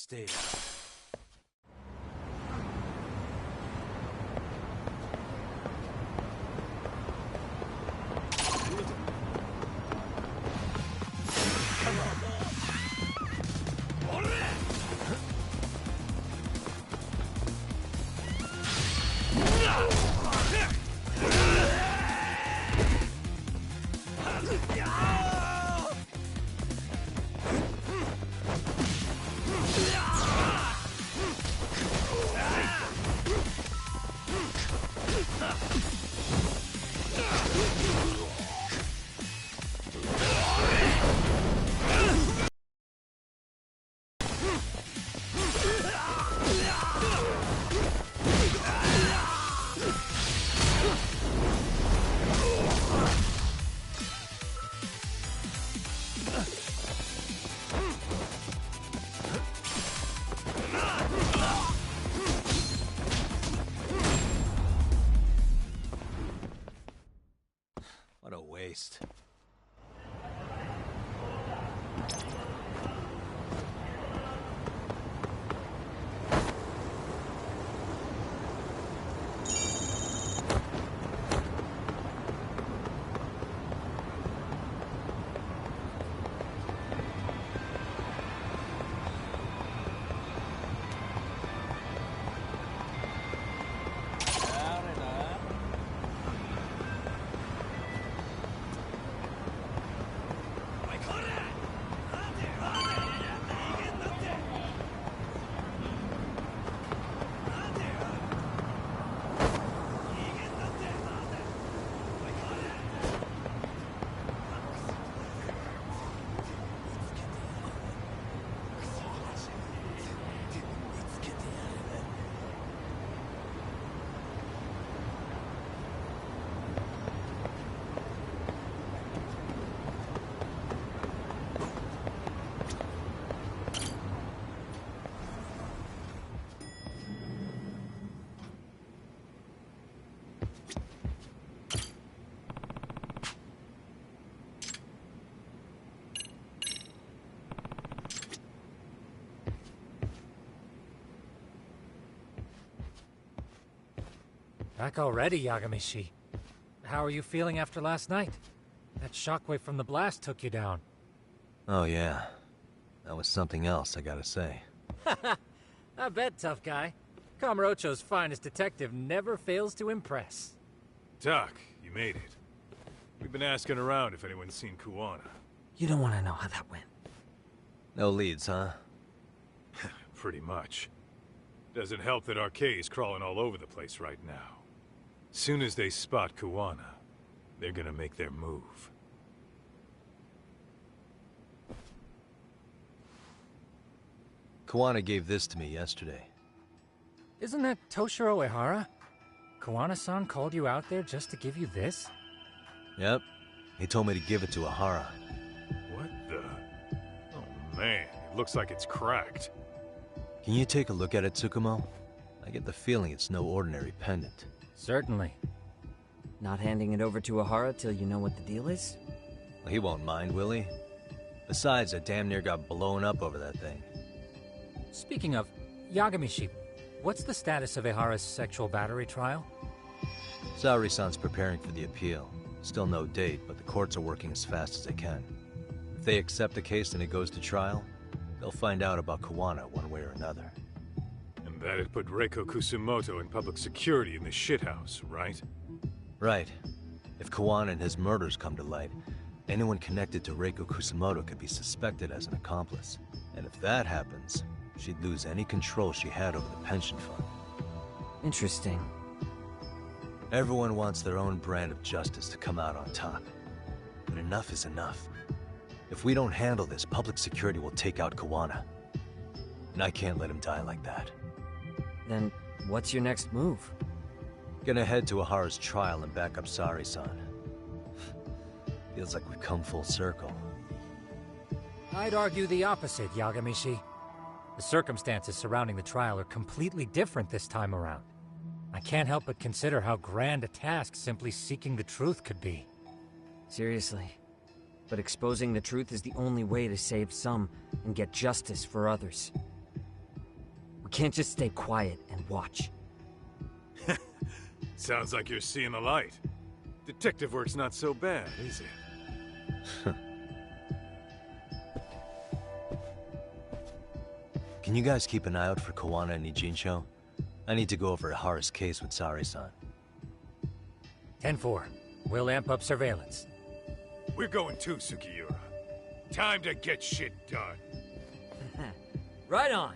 stay. What a waste. Back already, Yagamishi. How are you feeling after last night? That shockwave from the blast took you down. Oh yeah. That was something else, I gotta say. I bet, tough guy. Kamurocho's finest detective never fails to impress. Doc, you made it. We've been asking around if anyone's seen Kuwana. You don't want to know how that went. No leads, huh? Pretty much. Doesn't help that Arcade's crawling all over the place right now. Soon as they spot Kuwana, they're gonna make their move. Kuwana gave this to me yesterday. Isn't that Toshiro Ehara? Kuwana-san called you out there just to give you this? Yep. He told me to give it to Ehara. What the? Oh man, it looks like it's cracked. Can you take a look at it, Tsukumo? I get the feeling it's no ordinary pendant. Certainly. Not handing it over to Ehara till you know what the deal is? Well, he won't mind, will he? Besides, I damn near got blown up over that thing. Speaking of, Yagamishi, what's the status of Ehara's sexual battery trial? Saori-san's preparing for the appeal. Still no date, but the courts are working as fast as they can. If they accept the case and it goes to trial, they'll find out about Kuwana one way or another. And that'd put Reiko Kusumoto in public security in the shithouse, right? Right. If Kuwana and his murders come to light, anyone connected to Reiko Kusumoto could be suspected as an accomplice. And if that happens, she'd lose any control she had over the pension fund. Interesting. Everyone wants their own brand of justice to come out on top. But enough is enough. If we don't handle this, public security will take out Kuwana. And I can't let him die like that. Then, what's your next move? Gonna head to Ehara's trial and back up Saori-san. Feels like we've come full circle. I'd argue the opposite, Yagamishi. The circumstances surrounding the trial are completely different this time around. I can't help but consider how grand a task simply seeking the truth could be. Seriously. But exposing the truth is the only way to save some and get justice for others. can't just stay quiet and watch. Sounds like you're seeing the light. Detective work's not so bad, is it? Can you guys keep an eye out for Kawana and Nijincho? I need to go over Hara's case with Sari-san. 10-4. We'll amp up surveillance. We're going too, Sugiura. Time to get shit done. Right on.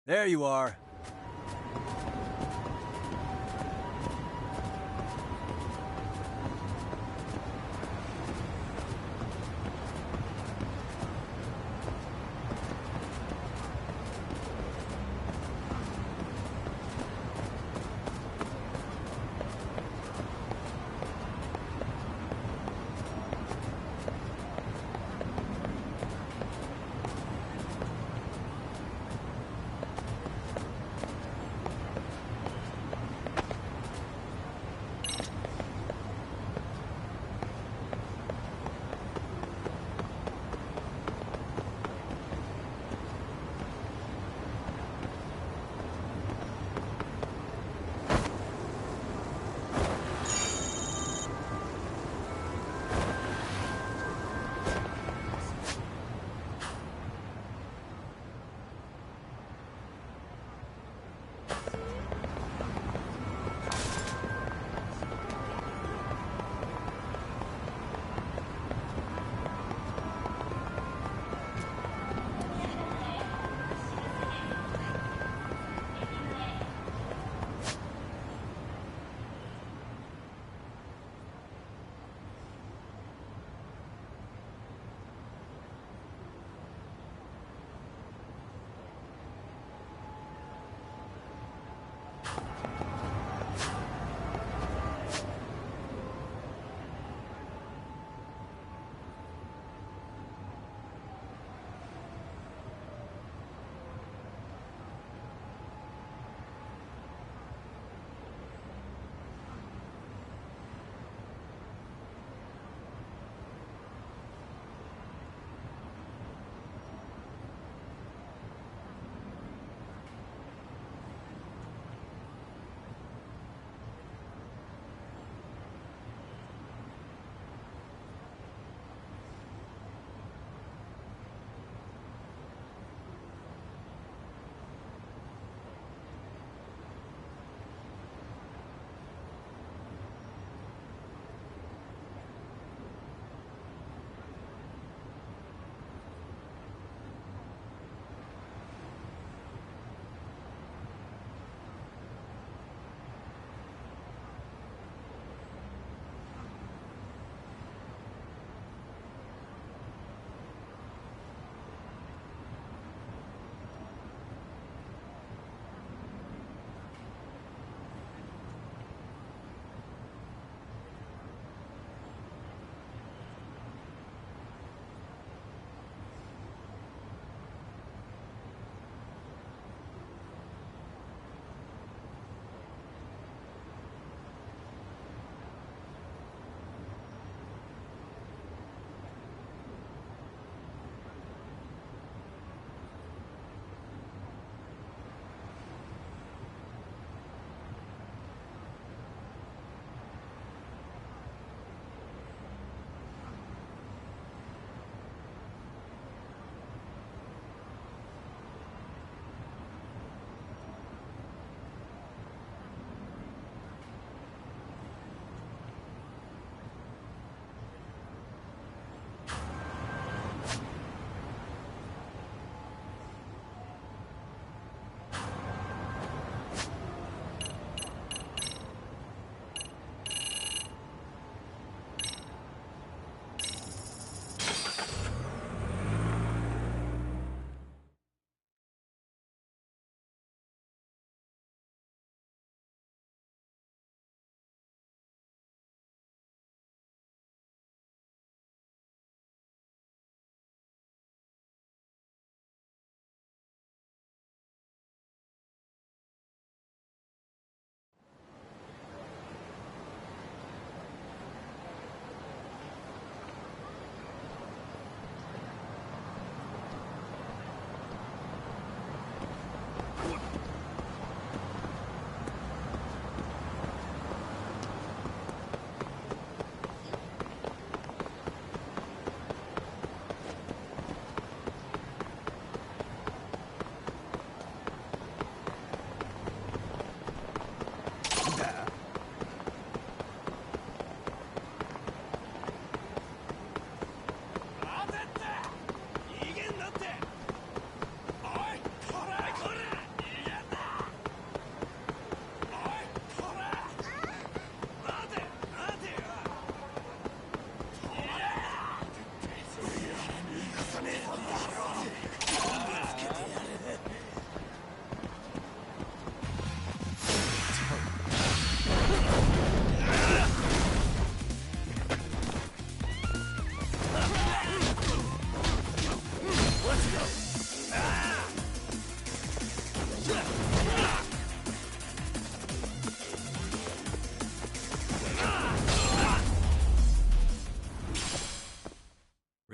There you are.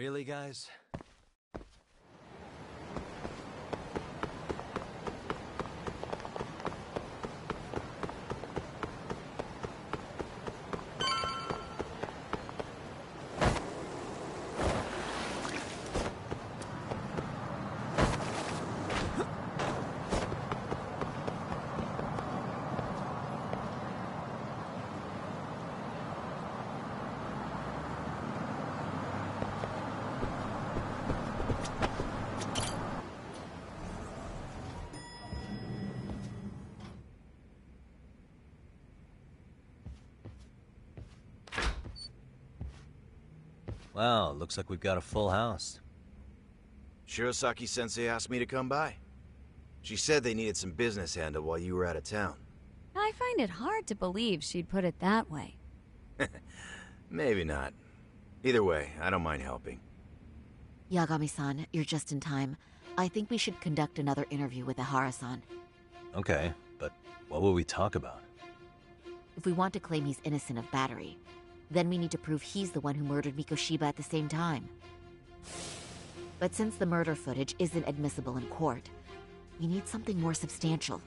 Really, guys? Wow, looks like we've got a full house. Shirosaki-sensei asked me to come by. She said they needed some business handled while you were out of town. I find it hard to believe she'd put it that way. Maybe not. Either way, I don't mind helping. Yagami-san, you're just in time. I think we should conduct another interview with Ihara-san. Okay, but what will we talk about? If we want to claim he's innocent of battery, then we need to prove he's the one who murdered Mikoshiba at the same time. But since the murder footage isn't admissible in court, we need something more substantial.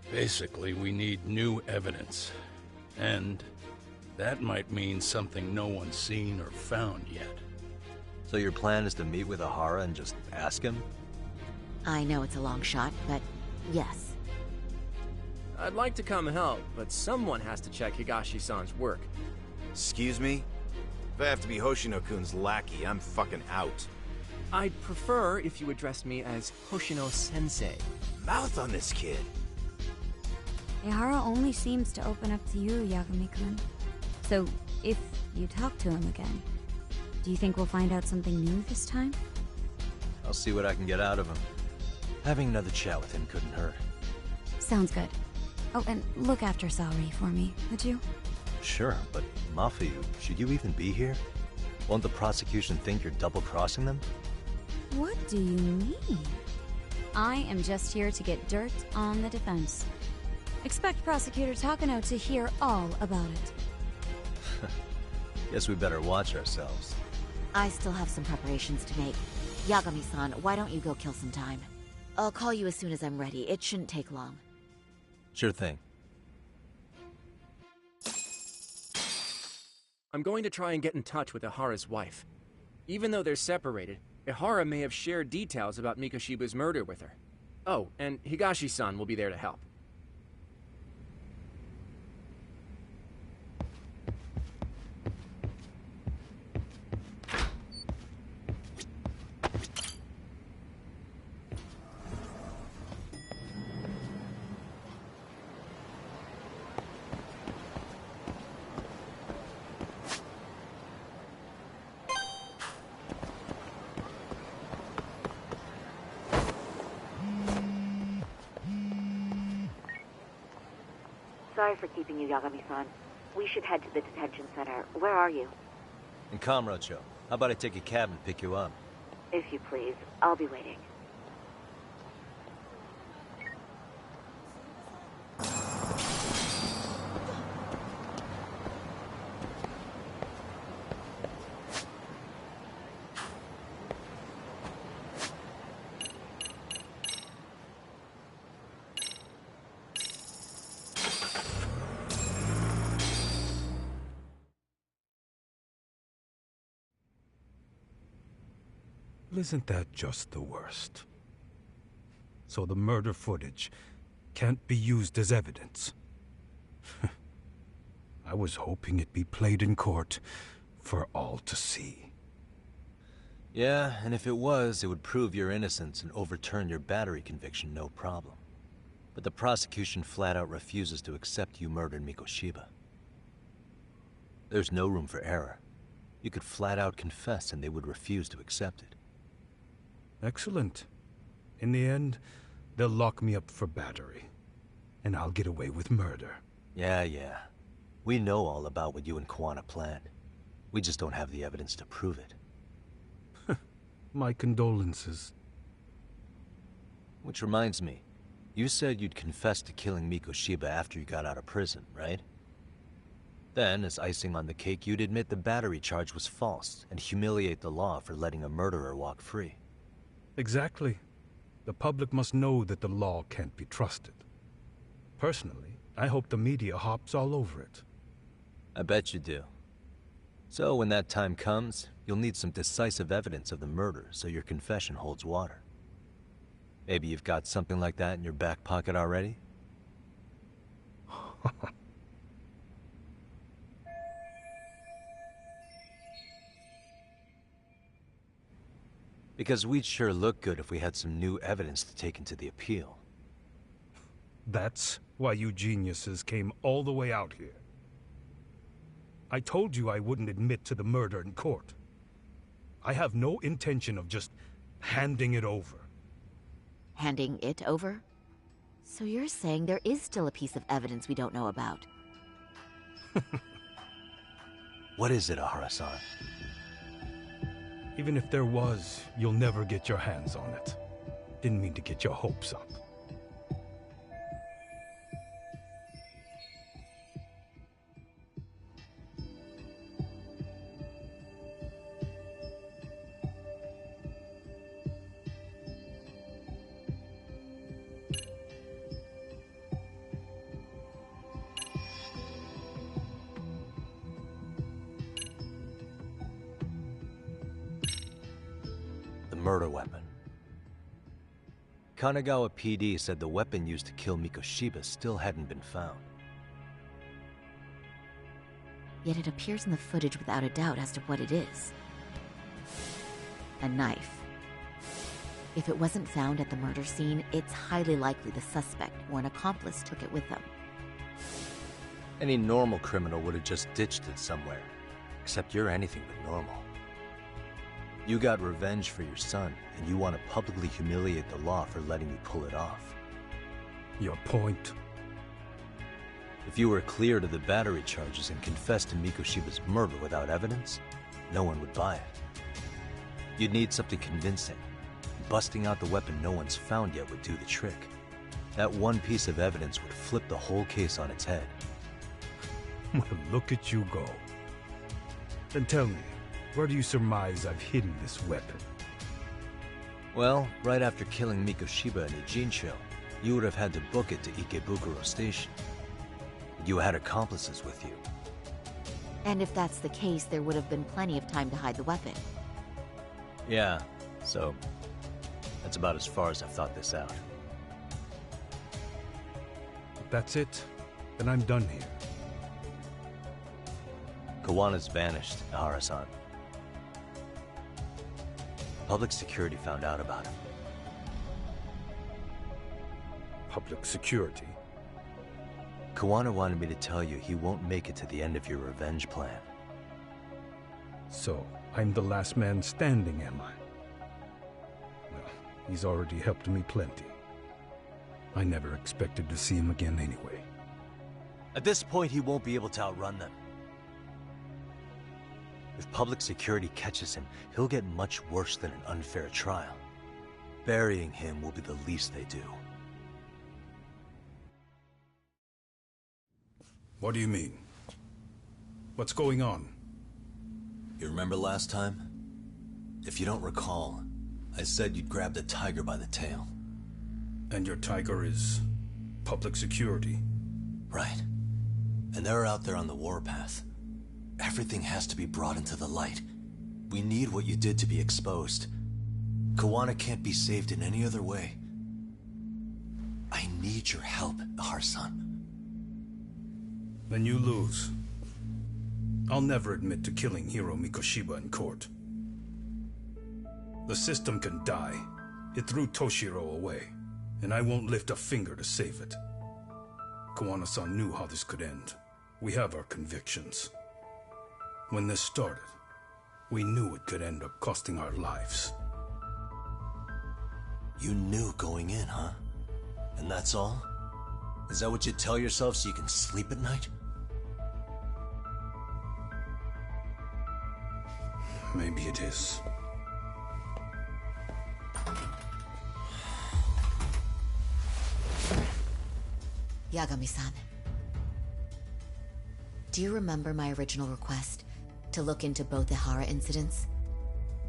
Basically, we need new evidence. And that might mean something no one's seen or found yet. So your plan is to meet with Ihara and just ask him? I know it's a long shot, but yes. I'd like to come help, but someone has to check Higashi-san's work. Excuse me? If I have to be Hoshino-kun's lackey, I'm fucking out. I'd prefer if you addressed me as Hoshino-sensei. Mouth on this kid. Ihara only seems to open up to you, Yagami-kun. So, if you talk to him again, do you think we'll find out something new this time? I'll see what I can get out of him. Having another chat with him couldn't hurt. Sounds good. Oh, and look after Saori for me, would you? Sure, but Mafuyu, should you even be here? Won't the prosecution think you're double-crossing them? What do you mean? I am just here to get dirt on the defense. Expect Prosecutor Takano to hear all about it. Guess we better watch ourselves. I still have some preparations to make. Yagami-san, why don't you go kill some time? I'll call you as soon as I'm ready. It shouldn't take long. Sure thing. I'm going to try and get in touch with Ihara's wife. Even though they're separated, Ihara may have shared details about Mikoshiba's murder with her. Oh, and Higashi-san will be there to help. Sorry for keeping you, Yagami-san. We should head to the detention center. Where are you? In Kamurocho. How about I take a cab and pick you up? If you please. I'll be waiting. Isn't that just the worst? So the murder footage can't be used as evidence. I was hoping it'd be played in court for all to see. Yeah, and if it was, it would prove your innocence and overturn your battery conviction, no problem. But the prosecution flat out refuses to accept you murdered Mikoshiba. There's no room for error. You could flat out confess and they would refuse to accept it. Excellent. In the end, they'll lock me up for battery. And I'll get away with murder. Yeah. We know all about what you and Kuwana planned. We just don't have the evidence to prove it. My condolences. Which reminds me, you said you'd confess to killing Mikoshiba after you got out of prison, right? Then, as icing on the cake, you'd admit the battery charge was false and humiliate the law for letting a murderer walk free. Exactly. The public must know that the law can't be trusted. Personally, I hope the media hops all over it. I bet you do. So when that time comes, you'll need some decisive evidence of the murder so your confession holds water. Maybe you've got something like that in your back pocket already? Because we'd sure look good if we had some new evidence to take into the appeal. That's why you geniuses came all the way out here. I told you I wouldn't admit to the murder in court. I have no intention of just handing it over. Handing it over? So you're saying there is still a piece of evidence we don't know about? What is it, Ahara-san? Even if there was, you'll never get your hands on it. Didn't mean to get your hopes up. Murder weapon. Kanagawa PD said the weapon used to kill Mikoshiba still hadn't been found. Yet it appears in the footage without a doubt as to what it is. A knife. If it wasn't found at the murder scene, it's highly likely the suspect or an accomplice took it with them. Any normal criminal would have just ditched it somewhere. Except you're anything but normal. You got revenge for your son, and you want to publicly humiliate the law for letting you pull it off. Your point? If you were cleared of the battery charges and confessed to Mikoshiba's murder without evidence, no one would buy it. You'd need something convincing. Busting out the weapon no one's found yet would do the trick. That one piece of evidence would flip the whole case on its head. Well, look at you go. Then tell me, where do you surmise I've hidden this weapon? Well, right after killing Mikoshiba in Ijincho, you would have had to book it to Ikebukuro Station. You had accomplices with you. And if that's the case, there would have been plenty of time to hide the weapon. Yeah, so that's about as far as I've thought this out. If that's it, then I'm done here. Kawana's vanished, Ahara-san. Public security found out about him. Public security? Kawana wanted me to tell you he won't make it to the end of your revenge plan. So, I'm the last man standing, am I? Well, he's already helped me plenty. I never expected to see him again anyway. At this point, he won't be able to outrun them. If public security catches him, he'll get much worse than an unfair trial. Burying him will be the least they do. What do you mean? What's going on? You remember last time? If you don't recall, I said you'd grab the tiger by the tail. And your tiger is public security? Right. And they're out there on the warpath. Everything has to be brought into the light. We need what you did to be exposed. Kawana can't be saved in any other way. I need your help, Ahara-san. Then you lose. I'll never admit to killing Hiro Mikoshiba in court. The system can die. It threw Toshiro away, and I won't lift a finger to save it. Kawana-san knew how this could end. We have our convictions. When this started, we knew it could end up costing our lives. You knew going in, huh? And that's all? Is that what you tell yourself so you can sleep at night? Maybe it is. Yagami-san. Do you remember my original request to look into both Ihara incidents?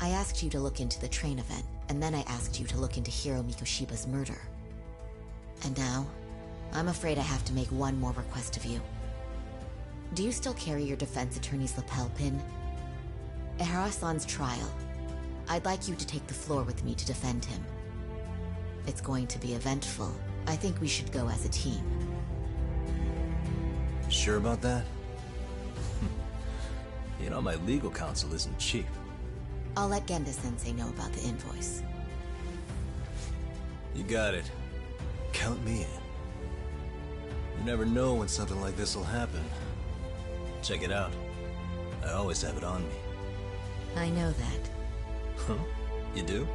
I asked you to look into the train event, and then I asked you to look into Hiro Mikoshiba's murder. And now, I'm afraid I have to make one more request of you. Do you still carry your defense attorney's lapel pin? Ihara-san's trial. I'd like you to take the floor with me to defend him. It's going to be eventful. I think we should go as a team. Sure about that? You know, my legal counsel isn't cheap. I'll let Genda-sensei know about the invoice. You got it. Count me in. You never know when something like this will happen. Check it out. I always have it on me. I know that. Huh? You do?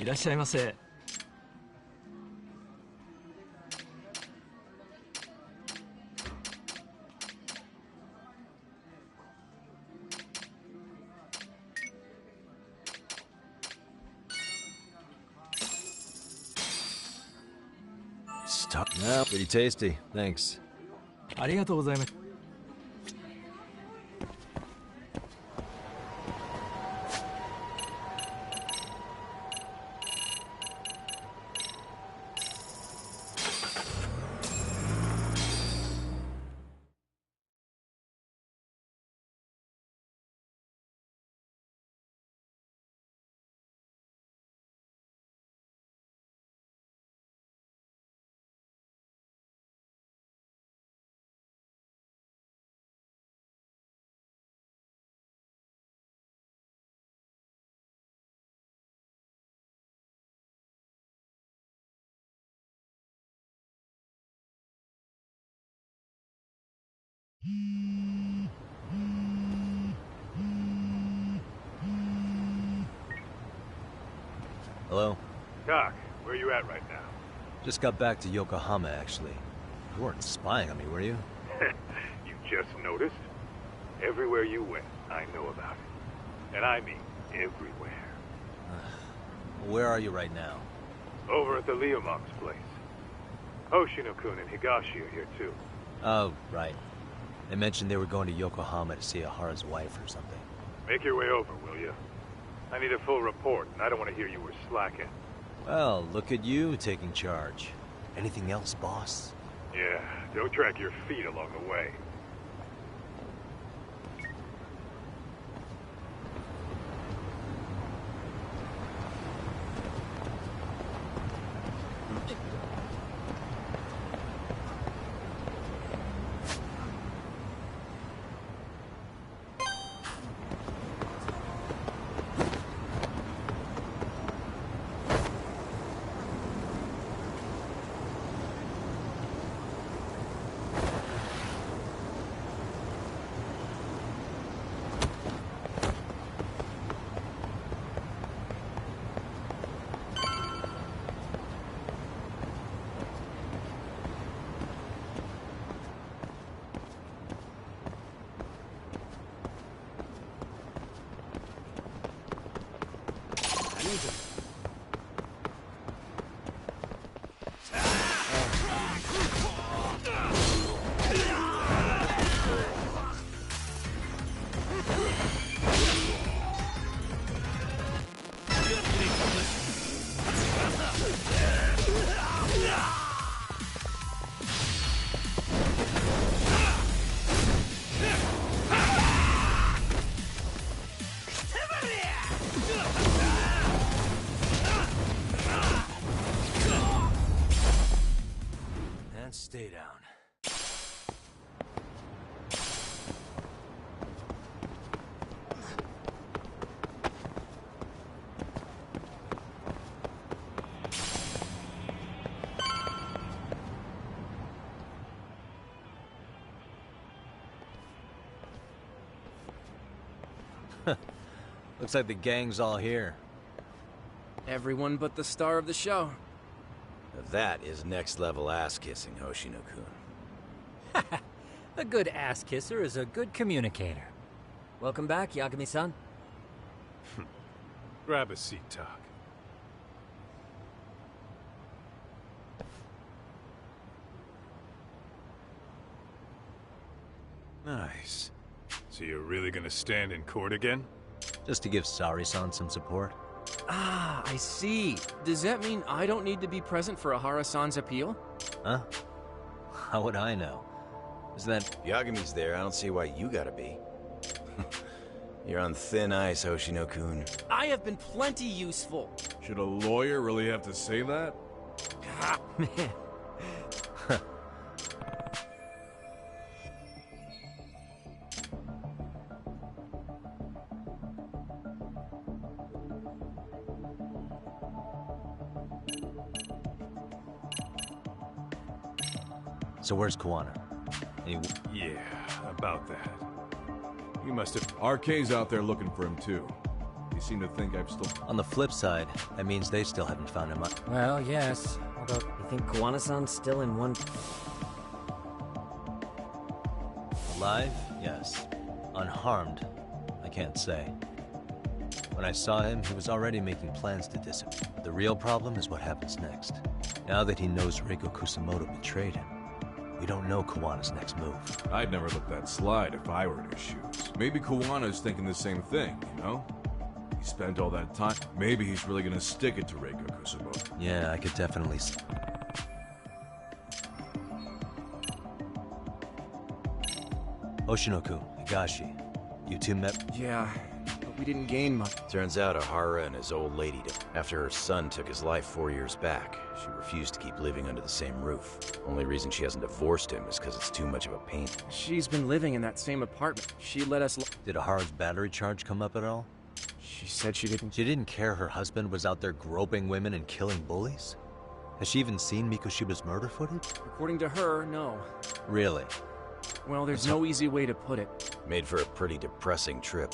いらっしゃいませ。Stop. No, pretty tasty. Thanks. ありがとうございます。Hello? Doc, where are you at right now? Just got back to Yokohama, actually. You weren't spying on me, were you? You just noticed? Everywhere you went, I know about it. And I mean everywhere. Where are you right now? Over at the Leomong's place. Hoshino-kun and Higashi are here too. Oh, right. They mentioned they were going to Yokohama to see Ahara's wife or something. Make your way over, will you? I need a full report, and I don't want to hear you were slacking. Well, look at you taking charge. Anything else, boss? Yeah, don't drag your feet along the way. Stay down. Looks like the gang's all here. Everyone but the star of the show. Now that is next-level ass-kissing, Hoshino-kun. A good ass kisser is a good communicator. Welcome back, Yagami-san. Grab a seat, Tak. Nice. So you're really gonna stand in court again? Just to give Sari-san some support. Ah, I see. Does that mean I don't need to be present for Ahara-san's appeal? Huh? How would I know? Is that... Yagami's there, I don't see why you gotta be. You're on thin ice, Hoshino-kun. I have been plenty useful. Should a lawyer really have to say that? Ah, man. So where's Kawana? Yeah, about that. You must have... RK's out there looking for him, too. They seem to think I'm still... On the flip side, that means they still haven't found him. Well, yes. Although, You think Kawana-san's still in one... Alive? Yes. Unharmed? I can't say. When I saw him, he was already making plans to disappear. The real problem is what happens next. Now that he knows Reiko Kusamoto betrayed him, we don't know Kawana's next move. I'd never let that slide if I were in his shoes. Maybe Kawana's thinking the same thing, you know? He spent all that time. Maybe he's really gonna stick it to Reiko Kusamoto. Yeah, I could definitely see. Hoshino-kun, Higashi, you two met... Yeah, but we didn't gain much. Turns out Ahara and his old lady, after her son took his life 4 years back, she refused to keep living under the same roof. Only reason she hasn't divorced him is because it's too much of a pain. She's been living in that same apartment. She let us... Did Ahara's battery charge come up at all? She said she didn't... She didn't care her husband was out there groping women and killing bullies? Has she even seen Mikoshiba's murder footage? According to her, no. Really? Well, there's no easy way to put it. Made for a pretty depressing trip.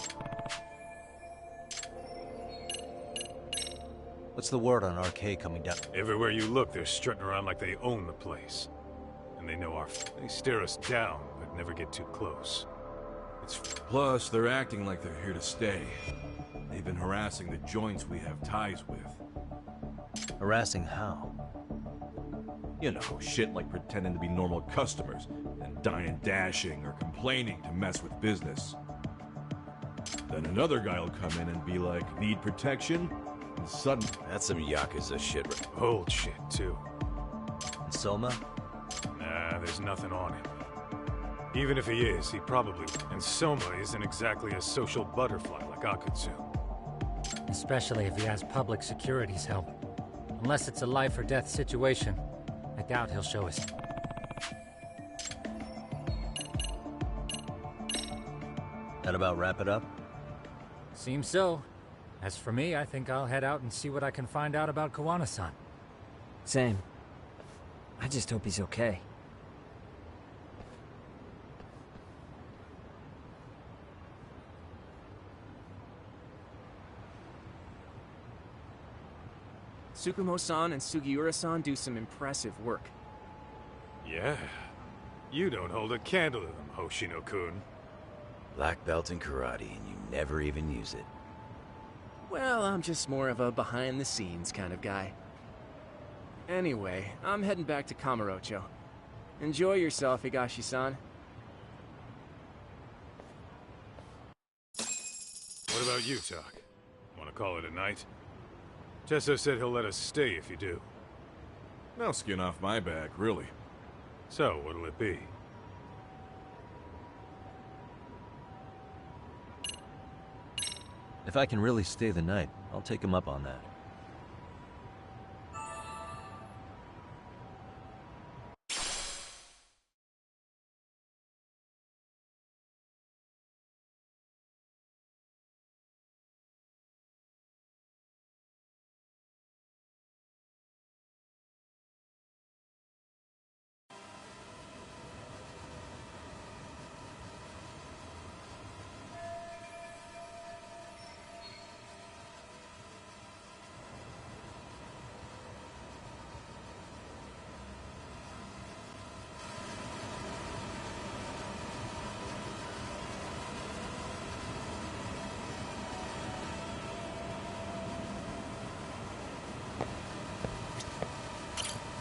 What's the word on RK coming down? Everywhere you look, they're strutting around like they own the place. And they know our... They stare us down, but never get too close. It's... Plus, they're acting like they're here to stay. They've been harassing the joints we have ties with. Harassing how? You know, shit like pretending to be normal customers and dine and dashing or complaining to mess with business. Then another guy will come in and be like, need protection? And suddenly... That's some Yakuza shit. Old shit, too. And Soma? Nah, there's nothing on him. Even if he is, he probably... And Soma isn't exactly a social butterfly like Akutsu. Especially if he has public security's help. Unless it's a life or death situation, I doubt he'll show us. That about wrap it up? Seems so. As for me, I think I'll head out and see what I can find out about Kawana-san. Same. I just hope he's okay. Tsukumo-san and Sugiura-san do some impressive work. Yeah. You don't hold a candle to them, Hoshino-kun. Black belt in karate, and you never even use it. Well, I'm just more of a behind-the-scenes kind of guy. Anyway, I'm heading back to Kamurocho. Enjoy yourself, Higashi-san. What about you, Tak? Want to call it a night? Tesso said he'll let us stay if you do. No skin off my back, really. So, what'll it be? If I can really stay the night, I'll take him up on that.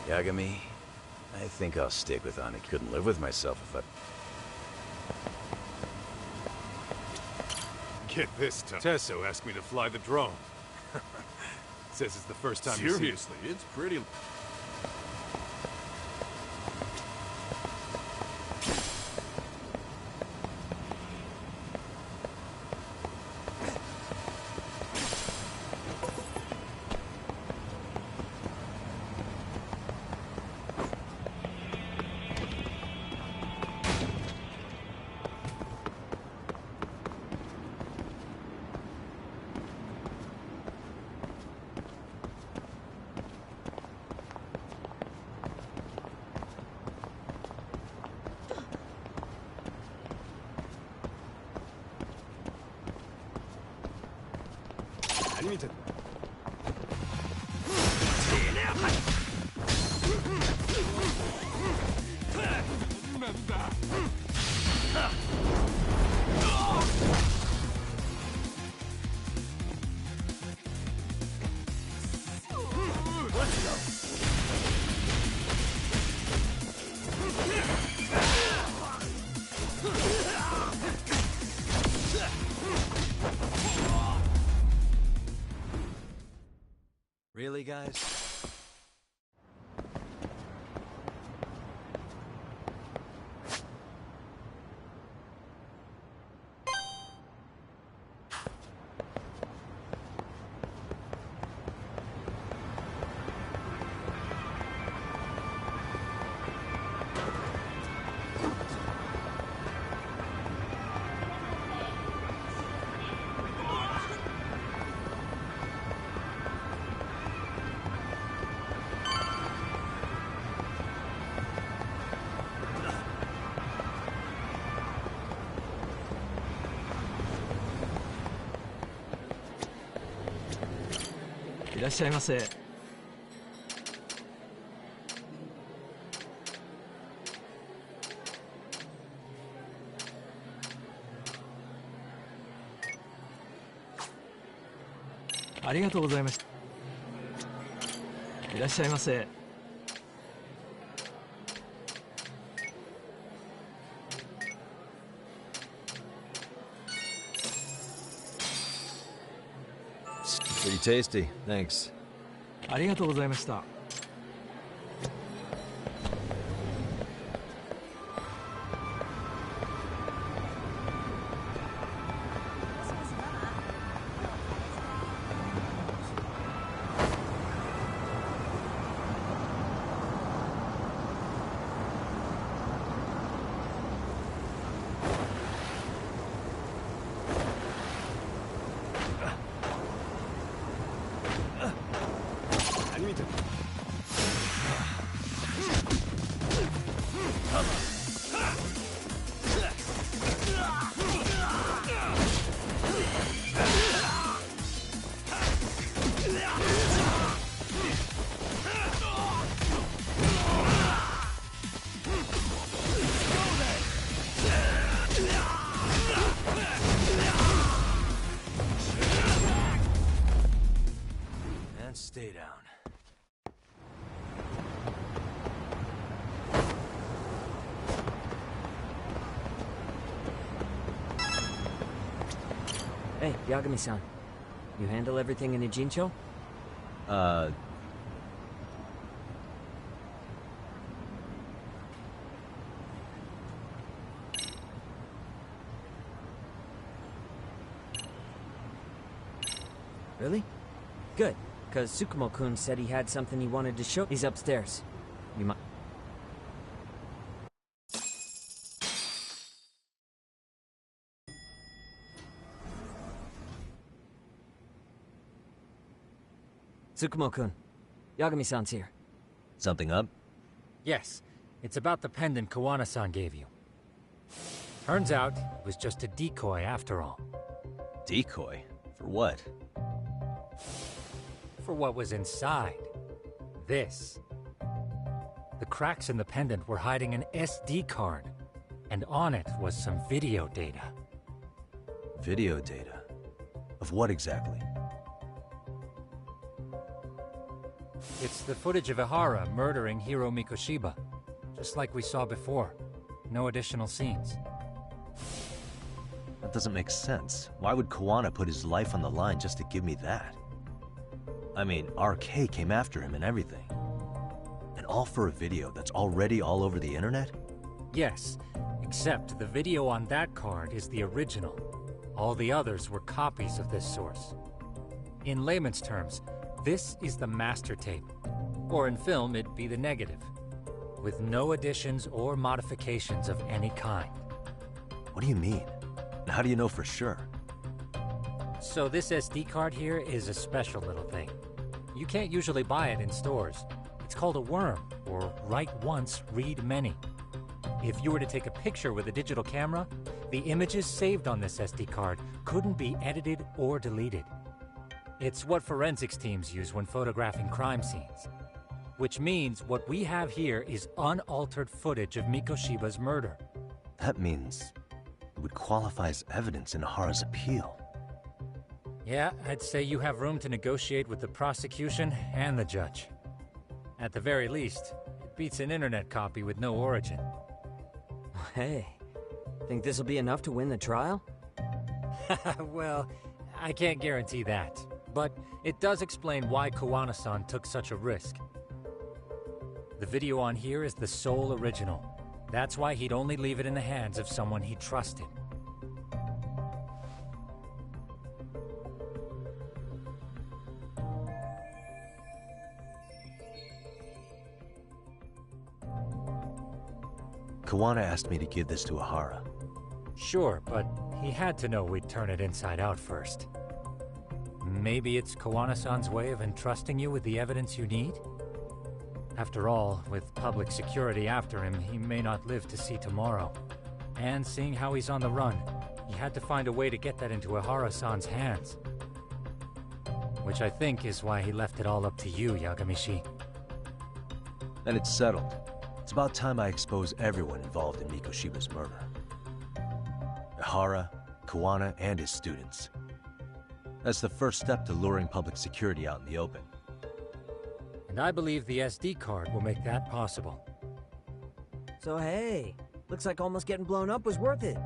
Yagami, I think I'll stick with Ani. Couldn't live with myself if I... Get this, Tesso asked me to fly the drone. Says it's the first time he's seen it. Seriously, it's pretty... Really, guys?いらっしゃいませ。ありがとうございました。いらっしゃいませ。Pretty tasty, thanks. ありがとうございました。Stay down. Hey, Yagami-san. You handle everything in Ijincho? Really? Good. Because Tsukumo-kun said he had something he wanted to show. He's upstairs. You might... Tsukumo-kun, Yagami-san's here. Something up? Yes, it's about the pendant Kawana-san gave you. Turns out, it was just a decoy after all. Decoy? For what? For what was inside. This. The cracks in the pendant were hiding an SD card, and on it was some video data. Video data? Of what exactly? It's the footage of Ihara murdering Hiro Mikoshiba, just like we saw before. No additional scenes. That doesn't make sense. Why would Kawana put his life on the line just to give me that? I mean, RK came after him and everything. And all for a video that's already all over the internet? Yes, except the video on that card is the original. All the others were copies of this source. In layman's terms, this is the master tape. Or in film, it'd be the negative. With no additions or modifications of any kind. What do you mean? And how do you know for sure? So this SD card here is a special little thing. You can't usually buy it in stores. It's called a worm, or write once, read many. If you were to take a picture with a digital camera, the images saved on this SD card couldn't be edited or deleted. It's what forensics teams use when photographing crime scenes. Which means what we have here is unaltered footage of Mikoshiba's murder. That means it would qualify as evidence in Ihara's appeal. Yeah, I'd say you have room to negotiate with the prosecution and the judge. At the very least, it beats an internet copy with no origin. Hey, think this'll be enough to win the trial? Well, I can't guarantee that. But it does explain why Kawana-san took such a risk. The video on here is the sole original. That's why he'd only leave it in the hands of someone he trusted. Kawana asked me to give this to Ihara. Sure, but he had to know we'd turn it inside out first. Maybe it's Kawana-san's way of entrusting you with the evidence you need? After all, with public security after him, he may not live to see tomorrow. And seeing how he's on the run, he had to find a way to get that into Ihara-san's hands. Which I think is why he left it all up to you, Yagamishi. Then it's settled. It's about time I expose everyone involved in Mikoshiba's murder. Ihara, Kawana, and his students. That's the first step to luring public security out in the open. And I believe the SD card will make that possible. So hey, looks like almost getting blown up was worth it.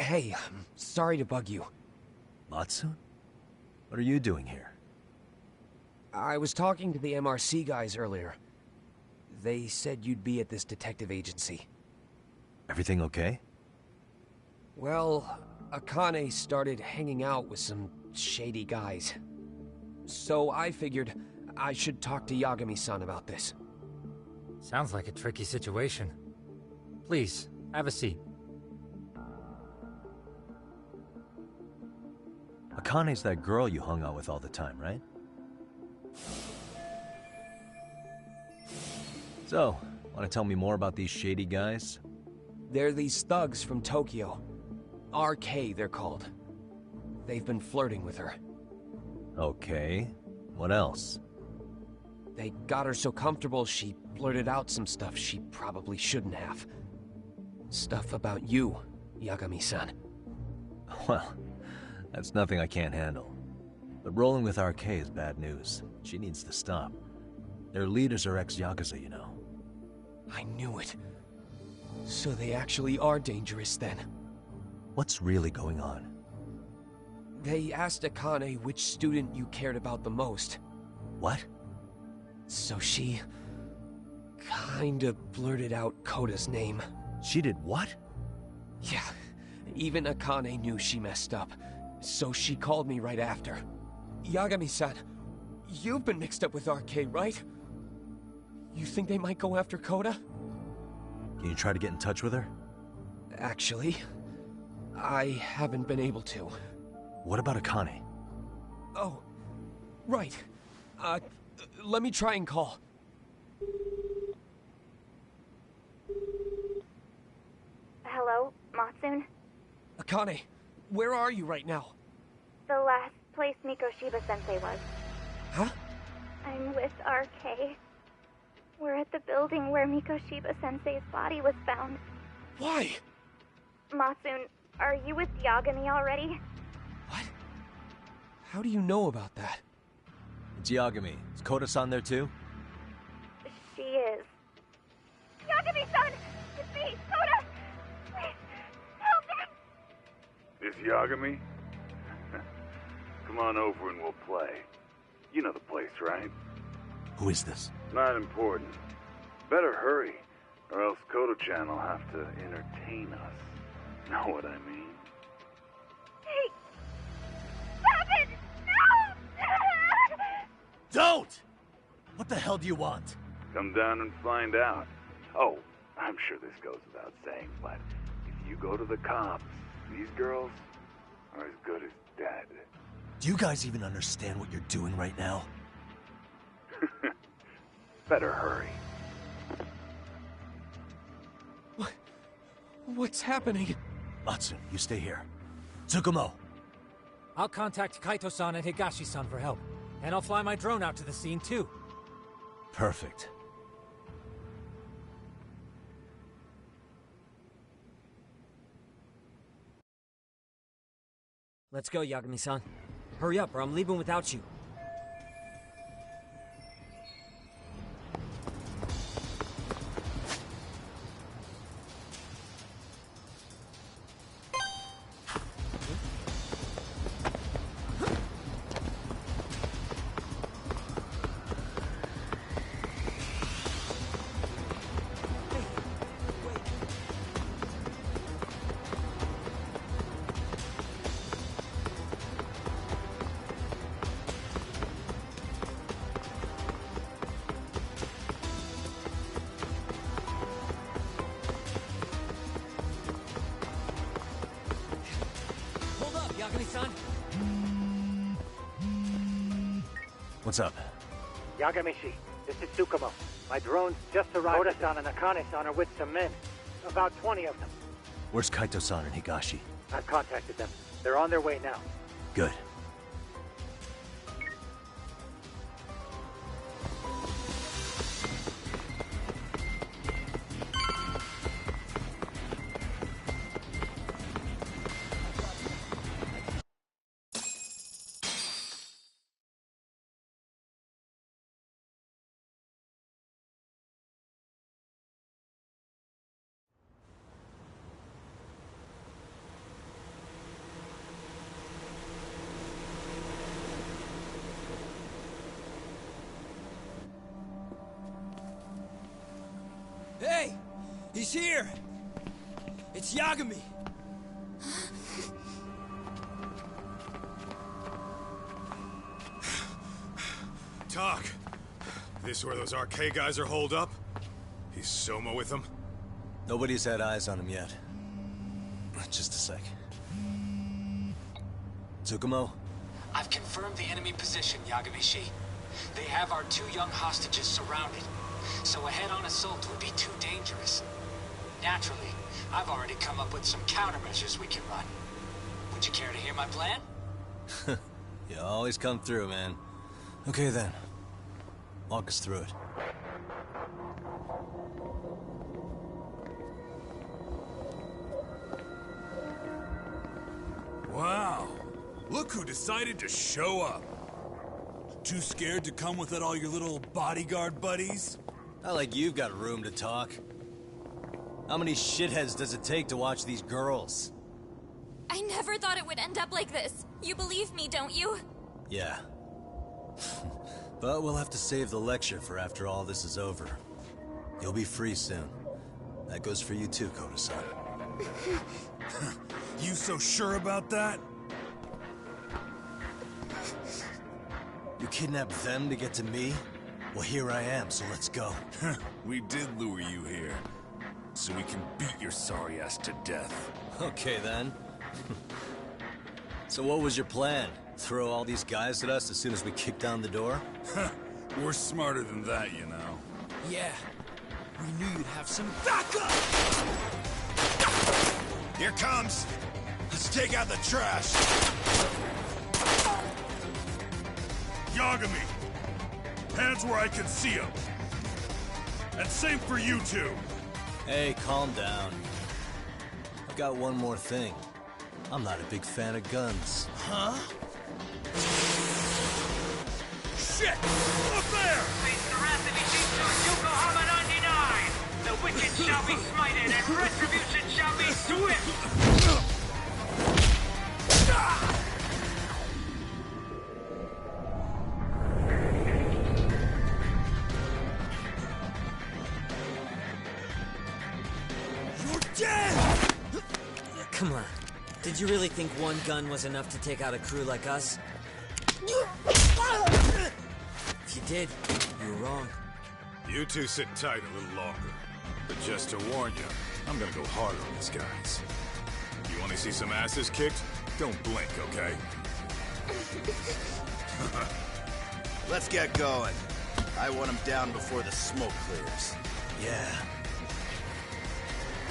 Hey, sorry to bug you. Matsu? What are you doing here? I was talking to the MRC guys earlier. They said you'd be at this detective agency. Everything okay? Well, Akane started hanging out with some shady guys. So I figured I should talk to Yagami-san about this. Sounds like a tricky situation. Please, have a seat. Akane's that girl you hung out with all the time, right? So, want to tell me more about these shady guys? They're these thugs from Tokyo. RK, they're called. They've been flirting with her. Okay. What else? They got her so comfortable she blurted out some stuff she probably shouldn't have. Stuff about you, Yagami-san. Well, that's nothing I can't handle. But rolling with RK is bad news. She needs to stop. Their leaders are ex-Yakuza, you know. I knew it. So they actually are dangerous then. What's really going on? They asked Akane which student you cared about the most. What? So she... kinda blurted out Koda's name. She did what? Yeah, even Akane knew she messed up. So she called me right after. Yagami-san, you've been mixed up with RK, right? You think they might go after Koda? Can you try to get in touch with her? Actually, I haven't been able to. What about Akane? Oh, right. Let me try and call. Hello, Matsun? Akane, where are you right now? The last place Mikoshiba-sensei was. Huh? I'm with RK. We're at the building where Mikoshiba-sensei's body was found. Why? Matsun, are you with Yagami already? What? How do you know about that? It's Yagami. Is Koda-san there too? She is. Yagami-san! It's me, Koda! Please, help me! This Yagami? Come on over and we'll play. You know the place, right? Who is this? Not important. Better hurry, or else Kodo-chan will have to entertain us. Know what I mean? Hey! Stop it! No! Don't! What the hell do you want? Come down and find out. Oh, I'm sure this goes without saying, but if you go to the cops, these girls are as good as dead. Do you guys even understand what you're doing right now? Better hurry. What's happening? Matsu, you stay here. Tsukumo! I'll contact Kaito-san and Higashi-san for help. And I'll fly my drone out to the scene, too. Perfect. Let's go, Yagami-san. Hurry up, or I'm leaving without you. Yagami-san? What's up? Yagamishi, this is Tsukumo. My drone's just arrived. Koda-san and Akane-san are with some men. About 20 of them. Where's Kaito-san and Higashi? I've contacted them. They're on their way now. Good. Hey! He's here! It's Yagami! Talk. This where those RK guys are holed up? He's Soma with them? Nobody's had eyes on him yet. Just a sec. Tsukumo? I've confirmed the enemy position, Yagami-shi. They have our 2 young hostages surrounded, so a head-on assault would be too dangerous. Naturally, I've already come up with some countermeasures we can run. Would you care to hear my plan? You always come through, man. Okay then. Walk us through it. Wow. Look who decided to show up. Too scared to come with all your little bodyguard buddies? Not like you've got room to talk. How many shitheads does it take to watch these girls? I never thought it would end up like this. You believe me, don't you? Yeah. But we'll have to save the lecture for after all this is over. You'll be free soon. That goes for you too, Koda-san. You so sure about that? You kidnapped them to get to me? Well, here I am, so let's go. We did lure you here, so we can beat your sorry ass to death. Okay, then. So what was your plan? Throw all these guys at us as soon as we kick down the door? We're smarter than that, you know. Yeah. We knew you'd have some backup! Here comes! Let's take out the trash! Yagami! Hands where I can see them! And same for you two! Hey, calm down. I've got one more thing. I'm not a big fan of guns. Huh? Shit! Up there! Face the wrath of Ijinsu Yokohama 99! The wicked shall be smited and retribution shall be swift! You're dead! Come on. Did you really think one gun was enough to take out a crew like us? If you did, you were wrong. You two sit tight a little longer. But just to warn you, I'm gonna go hard on these guys. You wanna see some asses kicked? Don't blink, okay? Let's get going. I want him down before the smoke clears. Yeah.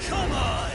Come on!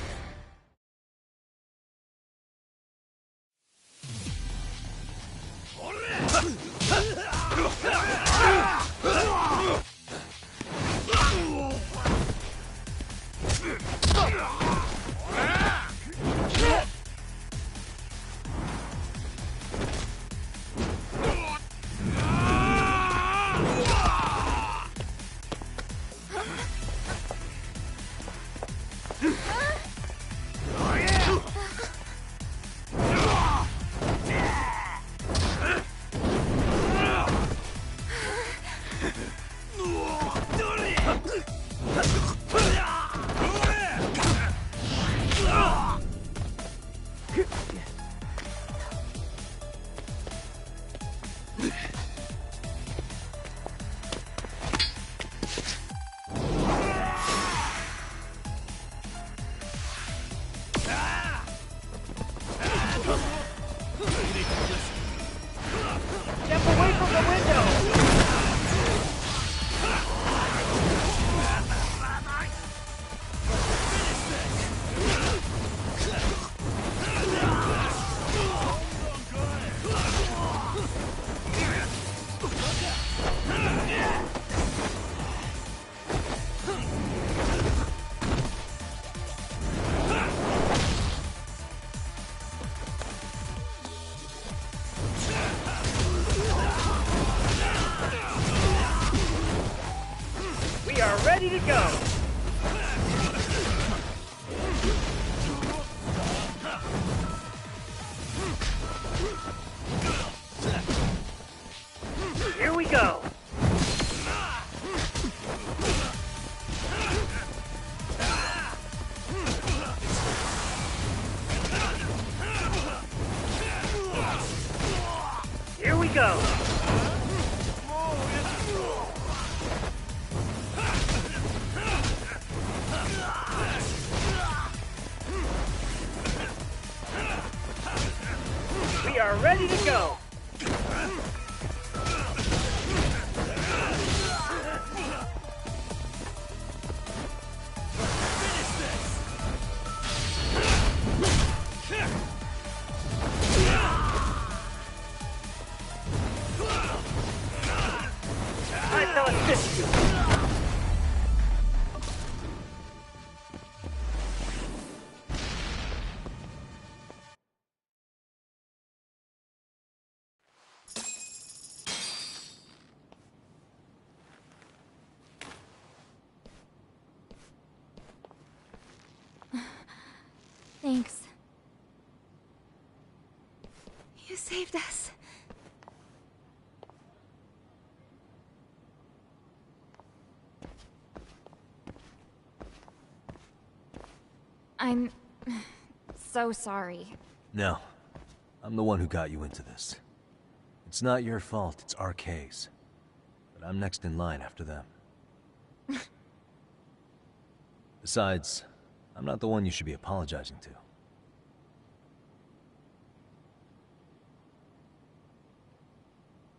Step away from the window! We are ready to go! Here we go! cannot assist you! Thanks. You saved us. I'm so sorry. No. I'm the one who got you into this. It's not your fault, it's RK's. But I'm next in line after them. Besides, I'm not the one you should be apologizing to.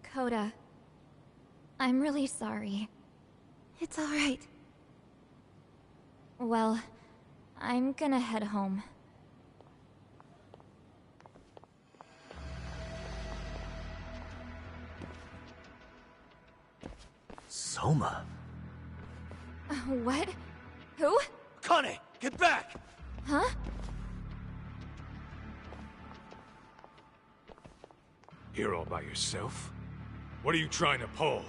Coda, I'm really sorry. It's all right. Well, I'm gonna head home. Soma? What? Who? Kane, get back! Huh? Here all by yourself? What are you trying to pull?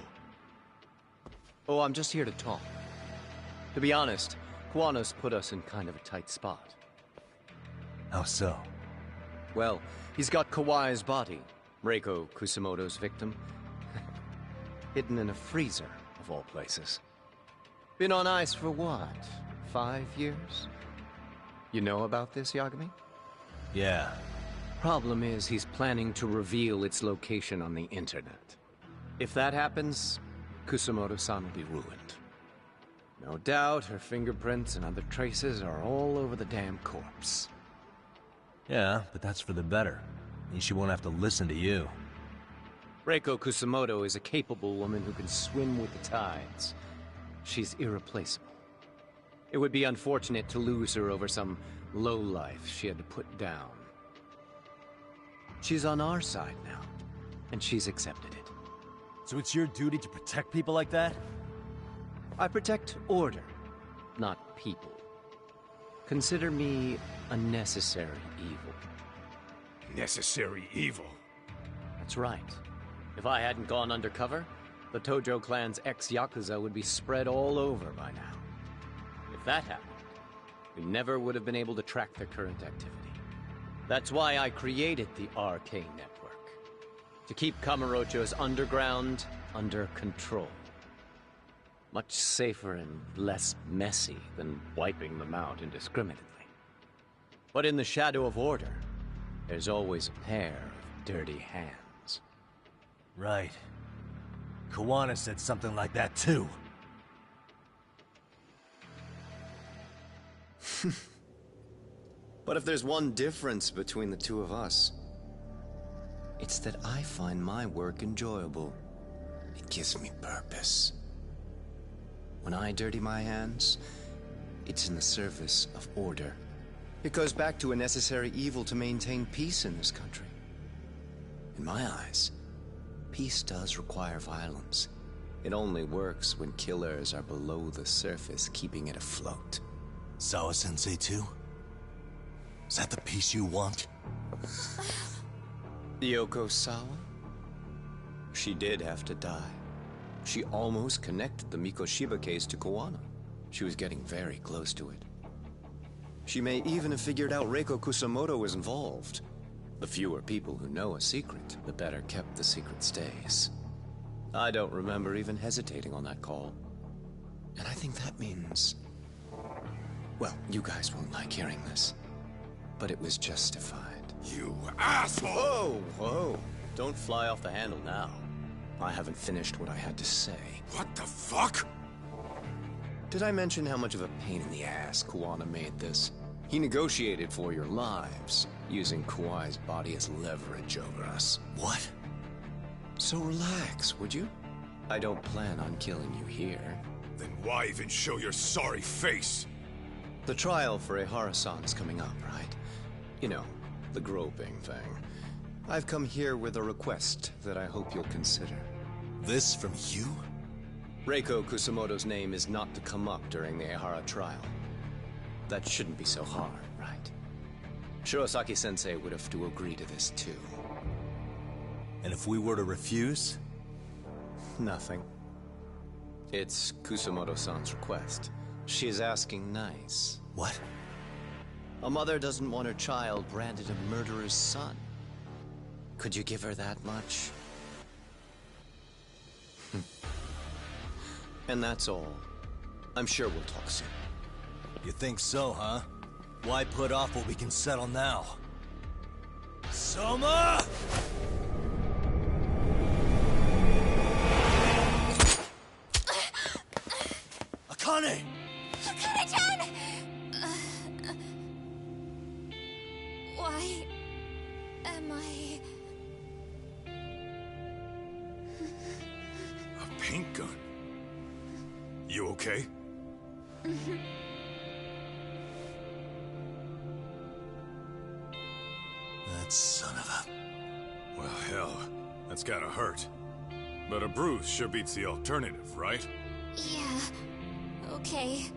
Oh, I'm just here to talk. To be honest, Kuwano's put us in kind of a tight spot. How so? Well, he's got Kawai's body, Reiko Kusamoto's victim, hidden in a freezer, of all places. Been on ice for what, 5 years? You know about this, Yagami? Yeah. Problem is, he's planning to reveal its location on the internet. If that happens, Kusamoto-san will be ruined. No doubt her fingerprints and other traces are all over the damn corpse. Yeah, but that's for the better. Means she won't have to listen to you. Reiko Kusamoto is a capable woman who can swim with the tides. She's irreplaceable. It would be unfortunate to lose her over some lowlife she had to put down. She's on our side now, and she's accepted it. So it's your duty to protect people like that? I protect order, not people. Consider me a necessary evil. Necessary evil? That's right. If I hadn't gone undercover, the Tojo clan's ex-Yakuza would be spread all over by now. If that happened, we never would have been able to track their current activity. That's why I created the RK Network. To keep Kamurocho's underground under control. Much safer and less messy than wiping them out indiscriminately. But in the shadow of order, there's always a pair of dirty hands. Right. Kuwana said something like that too. But if there's one difference between the two of us, it's that I find my work enjoyable. It gives me purpose. When I dirty my hands, it's in the service of order. It goes back to a necessary evil to maintain peace in this country. In my eyes, peace does require violence. It only works when killers are below the surface, keeping it afloat. Sawa-sensei too? Is that the peace you want? Yoko Sawa? She did have to die. She almost connected the Mikoshiba case to Kuwana. She was getting very close to it. She may even have figured out Reiko Kusamoto was involved. The fewer people who know a secret, the better kept the secret stays. I don't remember even hesitating on that call. And I think that means... well, you guys won't like hearing this, but it was justified. You asshole! Whoa, whoa. Don't fly off the handle now. I haven't finished what I had to say. What the fuck? Did I mention how much of a pain in the ass Kuwana made this? He negotiated for your lives, using Kawai's body as leverage over us. What? So relax, would you? I don't plan on killing you here. Then why even show your sorry face? The trial for Ehara-san is coming up, right? You know, the groping thing. I've come here with a request that I hope you'll consider. This from you? Reiko Kusumoto's name is not to come up during the Ehara trial. That shouldn't be so hard, right? Shirosaki-sensei would have to agree to this too. And if we were to refuse? Nothing. It's Kusumoto-san's request. She is asking nice. What? A mother doesn't want her child branded a murderer's son. Could you give her that much? And that's all. I'm sure we'll talk soon. You think so, huh? Why put off what we can settle now? Soma! Akane! Akane-chan! Why am I... A paint gun? You okay? That son of a... Well, hell, that's gotta hurt. But a bruise sure beats the alternative, right? Yeah. Okay.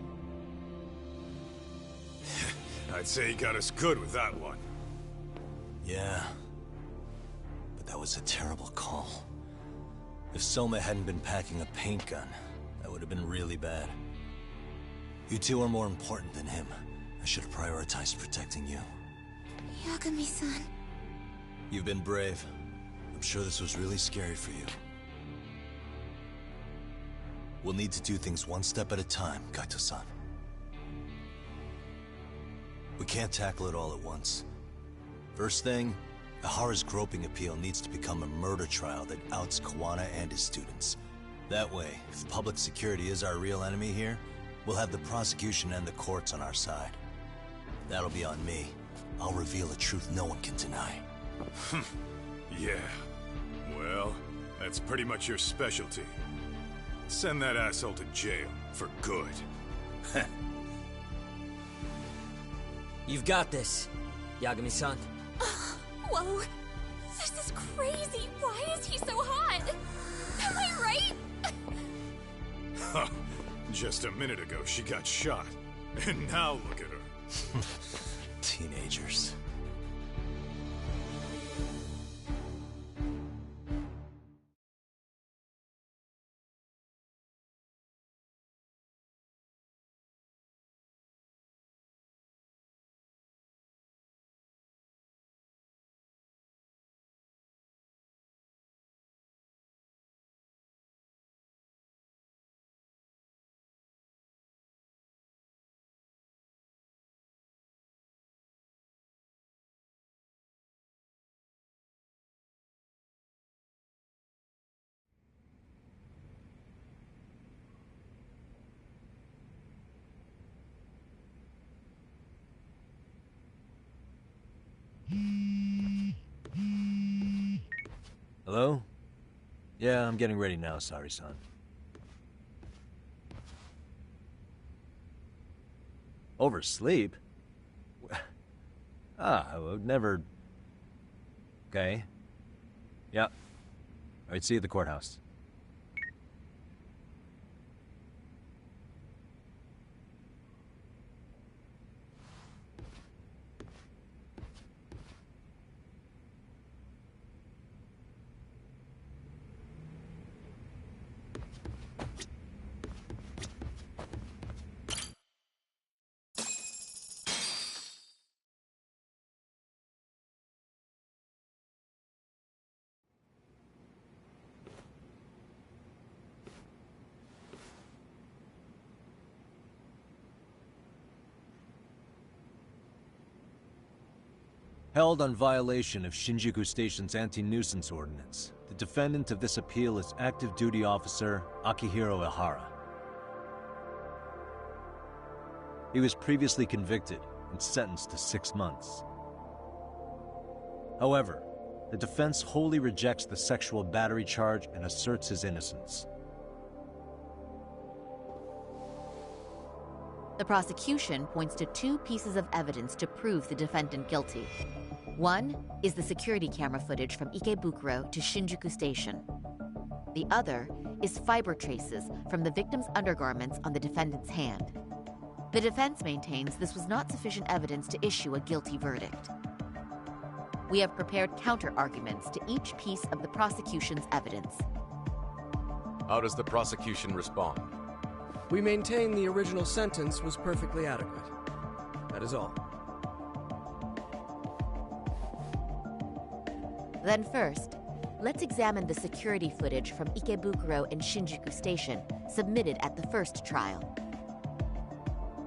I'd say he got us good with that one. Yeah. But that was a terrible call. If Soma hadn't been packing a paint gun, that would have been really bad. You two are more important than him. I should have prioritized protecting you. Yagami-san. You've been brave. I'm sure this was really scary for you. We'll need to do things one step at a time, Kaito-san. We can't tackle it all at once. First thing, Ehara's groping appeal needs to become a murder trial that outs Kawana and his students. That way, if public security is our real enemy here, we'll have the prosecution and the courts on our side. That'll be on me. I'll reveal a truth no one can deny. Yeah. Well, that's pretty much your specialty. Send that asshole to jail, for good. You've got this, Yagami-san. Whoa. This is crazy. Why is he so hot? Am I right? Just a minute ago, she got shot. And now look at her. Teenagers. Hello? Yeah, I'm getting ready now, Sari-san. Oversleep? I would never... Okay. Yep. Alright, see you at the courthouse. Held on violation of Shinjuku Station's anti-nuisance ordinance, the defendant of this appeal is active duty officer Akihiro Ehara. He was previously convicted and sentenced to 6 months. However, the defense wholly rejects the sexual battery charge and asserts his innocence. The prosecution points to 2 pieces of evidence to prove the defendant guilty. One is the security camera footage from Ikebukuro to Shinjuku Station. The other is fiber traces from the victim's undergarments on the defendant's hand. The defense maintains this was not sufficient evidence to issue a guilty verdict. We have prepared counter-arguments to each piece of the prosecution's evidence. How does the prosecution respond? We maintain the original sentence was perfectly adequate. That is all. Then first, let's examine the security footage from Ikebukuro and Shinjuku Station submitted at the first trial.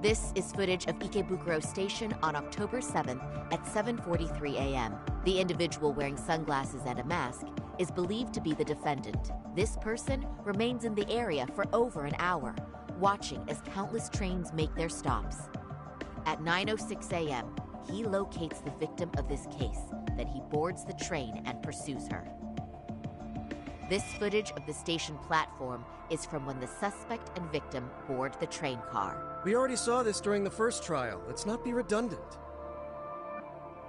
This is footage of Ikebukuro Station on October 7th at 7:43 a.m. The individual wearing sunglasses and a mask is believed to be the defendant. This person remains in the area for over an hour, watching as countless trains make their stops. At 9:06 a.m., he locates the victim of this case, then he boards the train and pursues her. This footage of the station platform is from when the suspect and victim board the train car. We already saw this during the first trial. Let's not be redundant.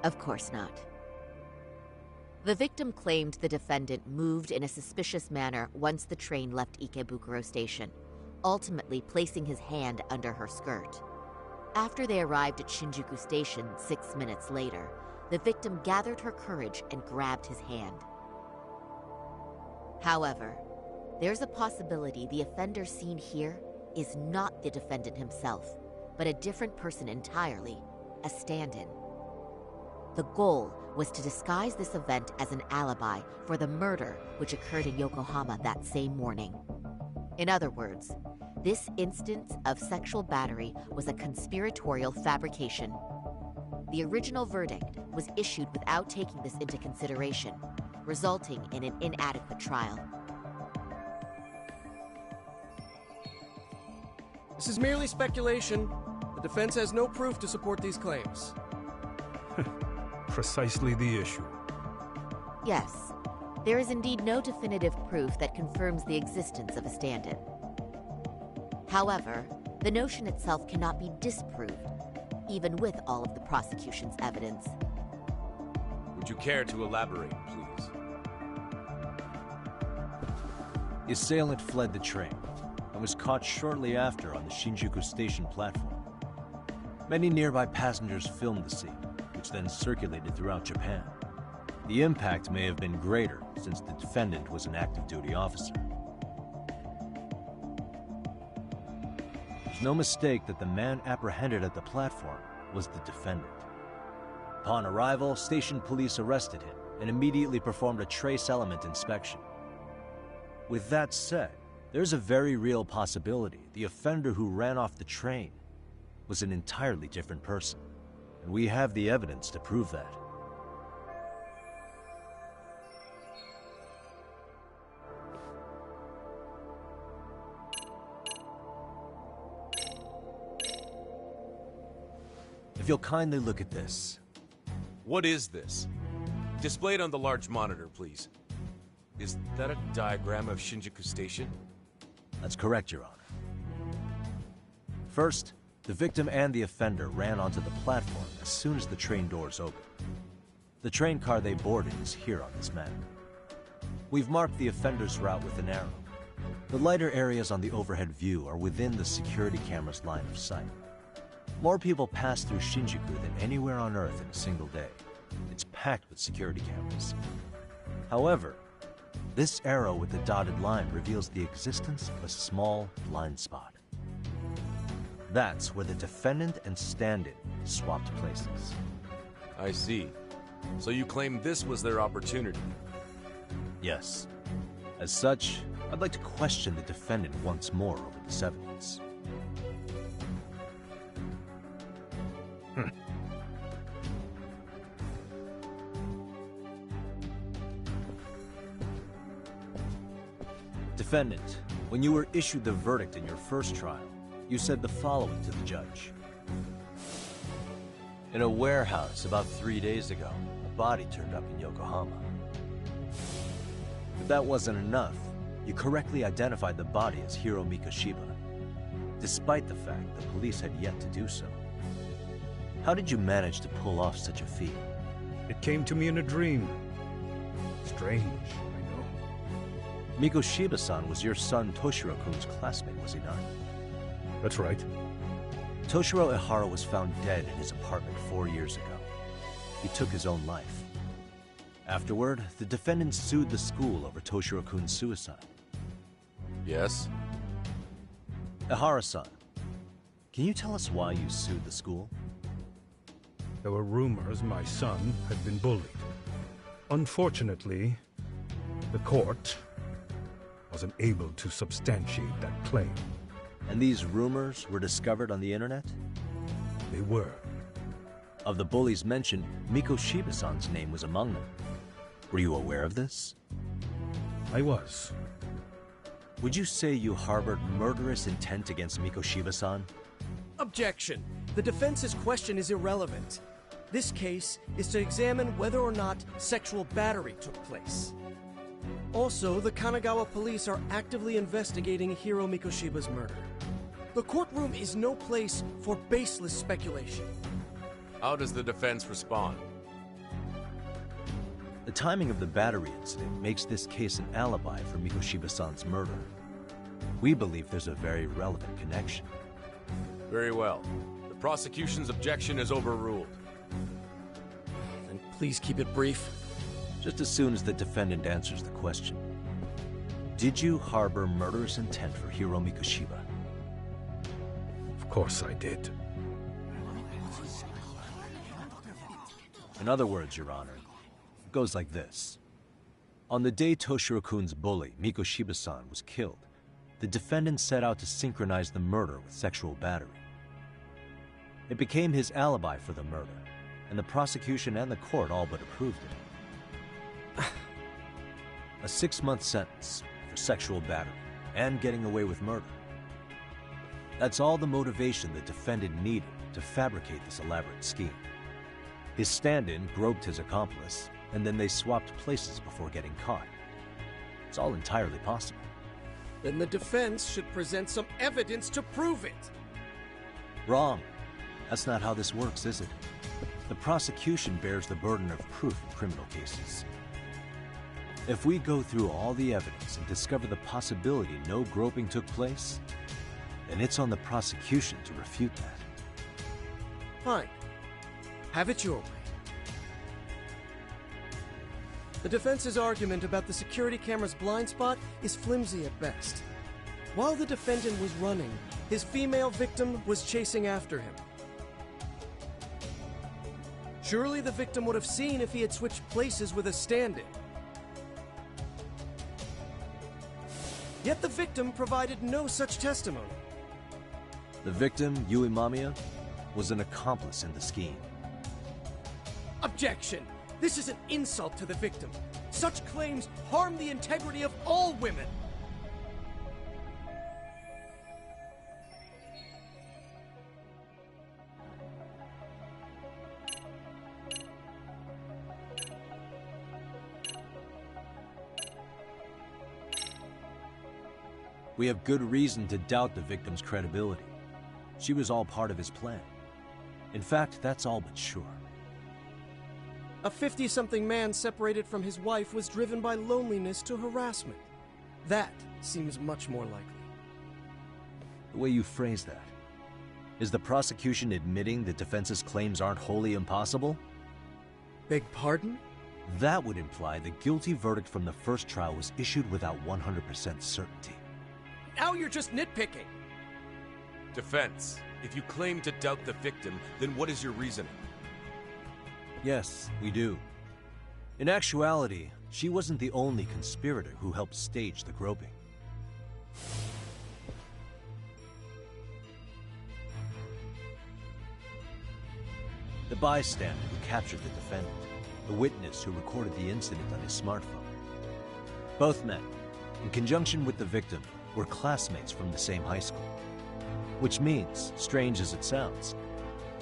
Of course not. The victim claimed the defendant moved in a suspicious manner once the train left Ikebukuro Station, ultimately placing his hand under her skirt. After they arrived at Shinjuku Station 6 minutes later, the victim gathered her courage and grabbed his hand. However, there's a possibility the offender seen here is not the defendant himself, but a different person entirely, a stand-in. The goal was to disguise this event as an alibi for the murder which occurred in Yokohama that same morning. In other words, this instance of sexual battery was a conspiratorial fabrication. The original verdict was issued without taking this into consideration, resulting in an inadequate trial. This is merely speculation. The defense has no proof to support these claims. Precisely the issue. Yes, there is indeed no definitive proof that confirms the existence of a stand-in. However, the notion itself cannot be disproved, even with all of the prosecution's evidence. Would you care to elaborate, please? The assailant fled the train and was caught shortly after on the Shinjuku Station platform. Many nearby passengers filmed the scene, which then circulated throughout Japan. The impact may have been greater since the defendant was an active duty officer. There's no mistake that the man apprehended at the platform was the defendant. Upon arrival, station police arrested him and immediately performed a trace element inspection. With that said, there's a very real possibility the offender who ran off the train was an entirely different person, and we have the evidence to prove that. If you'll kindly look at this. What is this? Display it on the large monitor, please. Is that a diagram of Shinjuku Station? That's correct, Your Honor. First, the victim and the offender ran onto the platform as soon as the train doors opened. The train car they boarded is here on this map. We've marked the offender's route with an arrow. The lighter areas on the overhead view are within the security camera's line of sight. More people pass through Shinjuku than anywhere on Earth in a single day. It's packed with security cameras. However, this arrow with the dotted line reveals the existence of a small blind spot. That's where the defendant and stand-in swapped places. I see. So you claim this was their opportunity? Yes. As such, I'd like to question the defendant once more over this evidence. Defendant, when you were issued the verdict in your first trial, you said the following to the judge. In a warehouse about 3 days ago, a body turned up in Yokohama. If that wasn't enough, you correctly identified the body as Hiro Mikoshiba, despite the fact the police had yet to do so. How did you manage to pull off such a feat? It came to me in a dream. Strange, I know. Mikoshiba-san was your son Toshiro-kun's classmate, was he not? That's right. Toshiro Ihara was found dead in his apartment 4 years ago. He took his own life. Afterward, the defendant sued the school over Toshiro-kun's suicide. Yes? Ihara-san, can you tell us why you sued the school? There were rumors my son had been bullied. Unfortunately, the court wasn't able to substantiate that claim. And these rumors were discovered on the internet? They were. Of the bullies mentioned, Mikoshiba-san's name was among them. Were you aware of this? I was. Would you say you harbored murderous intent against Mikoshiba-san? Objection. The defense's question is irrelevant. This case is to examine whether or not sexual battery took place. Also, the Kanagawa police are actively investigating Hiro Mikoshiba's murder. The courtroom is no place for baseless speculation. How does the defense respond? The timing of the battery incident makes this case an alibi for Mikoshiba-san's murder. We believe there's a very relevant connection. Very well. The prosecution's objection is overruled. Then please keep it brief. Just as soon as the defendant answers the question. Did you harbor murderous intent for Hiro Mikoshiba? Of course I did. In other words, Your Honor, it goes like this. On the day Toshiro-kun's bully, Mikoshiba-san, was killed, the defendant set out to synchronize the murder with sexual battery. It became his alibi for the murder, and the prosecution and the court all but approved it. A 6-month sentence for sexual battery and getting away with murder. That's all the motivation the defendant needed to fabricate this elaborate scheme. His stand-in groped his accomplice, and then they swapped places before getting caught. It's all entirely possible. Then the defense should present some evidence to prove it. Wrong. That's not how this works, is it? The prosecution bears the burden of proof in criminal cases. If we go through all the evidence and discover the possibility no groping took place, then it's on the prosecution to refute that. Fine. Have it your way. The defense's argument about the security camera's blind spot is flimsy at best. While the defendant was running, his female victim was chasing after him. Surely the victim would have seen if he had switched places with a stand-in. Yet the victim provided no such testimony. The victim, Yui Mamiya, was an accomplice in the scheme. Objection! This is an insult to the victim. Such claims harm the integrity of all women. We have good reason to doubt the victim's credibility. She was all part of his plan. In fact, that's all but sure. A 50-something man separated from his wife was driven by loneliness to harassment. That seems much more likely. The way you phrase that. Is the prosecution admitting the defense's claims aren't wholly impossible? Beg pardon? That would imply the guilty verdict from the first trial was issued without 100% certainty. Now you're just nitpicking. Defense, if you claim to doubt the victim, then what is your reasoning? Yes, we do. In actuality, she wasn't the only conspirator who helped stage the groping. The bystander who captured the defendant, the witness who recorded the incident on his smartphone. Both men, in conjunction with the victim, were classmates from the same high school. Which means, strange as it sounds,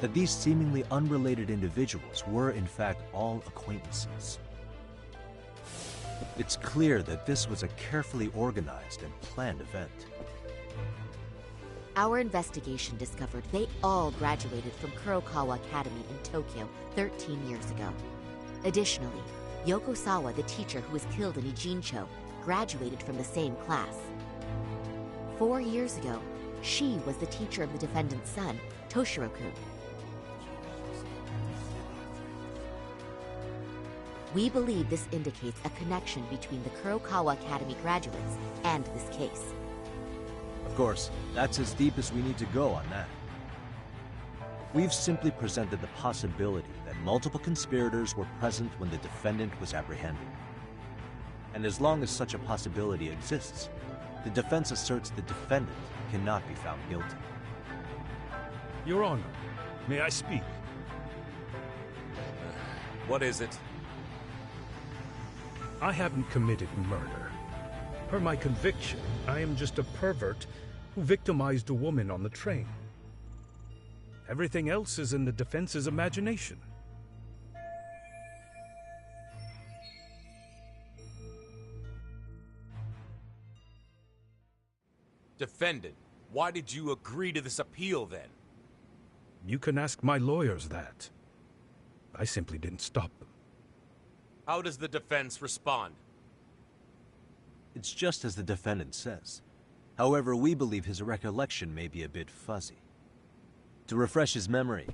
that these seemingly unrelated individuals were in fact all acquaintances. It's clear that this was a carefully organized and planned event. Our investigation discovered they all graduated from Kurokawa Academy in Tokyo 13 years ago. Additionally, Yoko Sawa, the teacher who was killed in Ijincho, graduated from the same class. 4 years ago, she was the teacher of the defendant's son, Toshiro-kun. We believe this indicates a connection between the Kurokawa Academy graduates and this case. Of course, that's as deep as we need to go on that. We've simply presented the possibility that multiple conspirators were present when the defendant was apprehended. And as long as such a possibility exists, the defense asserts the defendant cannot be found guilty. Your Honor, may I speak? What is it? I haven't committed murder. Per my conviction, I am just a pervert who victimized a woman on the train. Everything else is in the defense's imagination. Defendant, why did you agree to this appeal then? You can ask my lawyers that. I simply didn't stop them. How does the defense respond? It's just as the defendant says. However, we believe his recollection may be a bit fuzzy. To refresh his memory,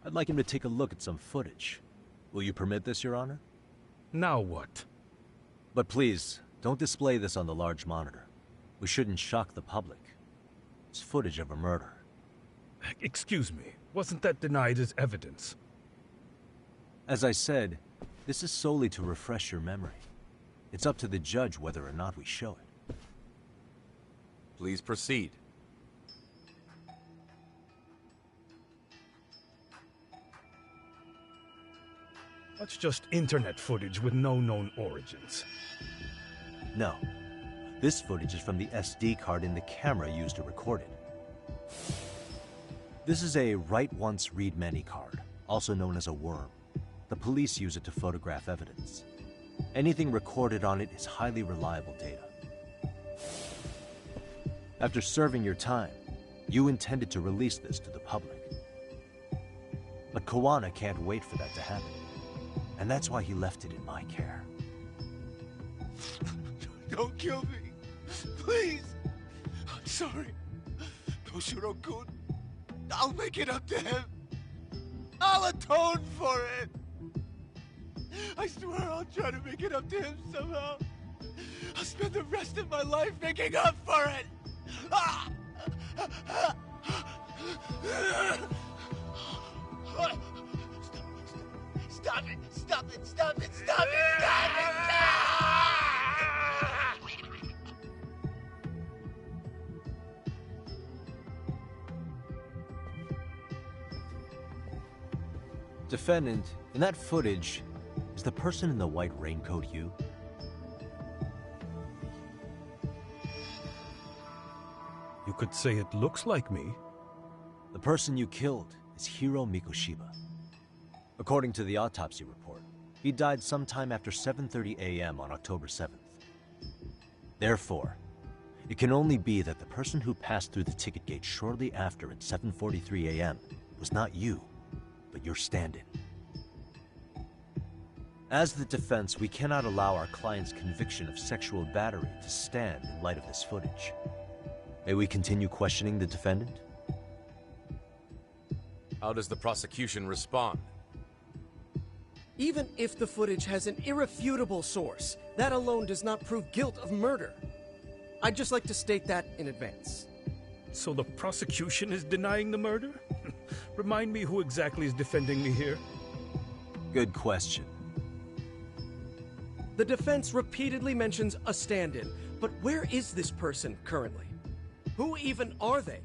I'd like him to take a look at some footage. Will you permit this, Your Honor? Now what? But please, don't display this on the large monitor. We shouldn't shock the public. It's footage of a murder. Excuse me, wasn't that denied as evidence? As I said, this is solely to refresh your memory. It's up to the judge whether or not we show it. Please proceed. That's just internet footage with no known origins. No. This footage is from the SD card in the camera used to record it. This is a write once, read many card, also known as a worm. The police use it to photograph evidence. Anything recorded on it is highly reliable data. After serving your time, you intended to release this to the public. But Kawana can't wait for that to happen. And that's why he left it in my care. Don't kill me. Please. I'm sorry. Toshiro-kun. I'll make it up to him. I'll atone for it. I swear I'll try to make it up to him somehow. I'll spend the rest of my life making up for it. Stop it! Stop it! Stop it! Stop it! Stop it! Defendant, in that footage, is the person in the white raincoat you? You could say it looks like me. The person you killed is Hiro Mikoshiba. According to the autopsy report, he died sometime after 7:30 a.m. on October 7th. Therefore, it can only be that the person who passed through the ticket gate shortly after at 7:43 a.m. was not you, but your stand-in. As the defense, we cannot allow our client's conviction of sexual battery to stand in light of this footage. May we continue questioning the defendant? How does the prosecution respond? Even if the footage has an irrefutable source, that alone does not prove guilt of murder. I'd just like to state that in advance. So the prosecution is denying the murder? Remind me who exactly is defending me here? Good question. The defense repeatedly mentions a stand-in, but where is this person currently? Who even are they?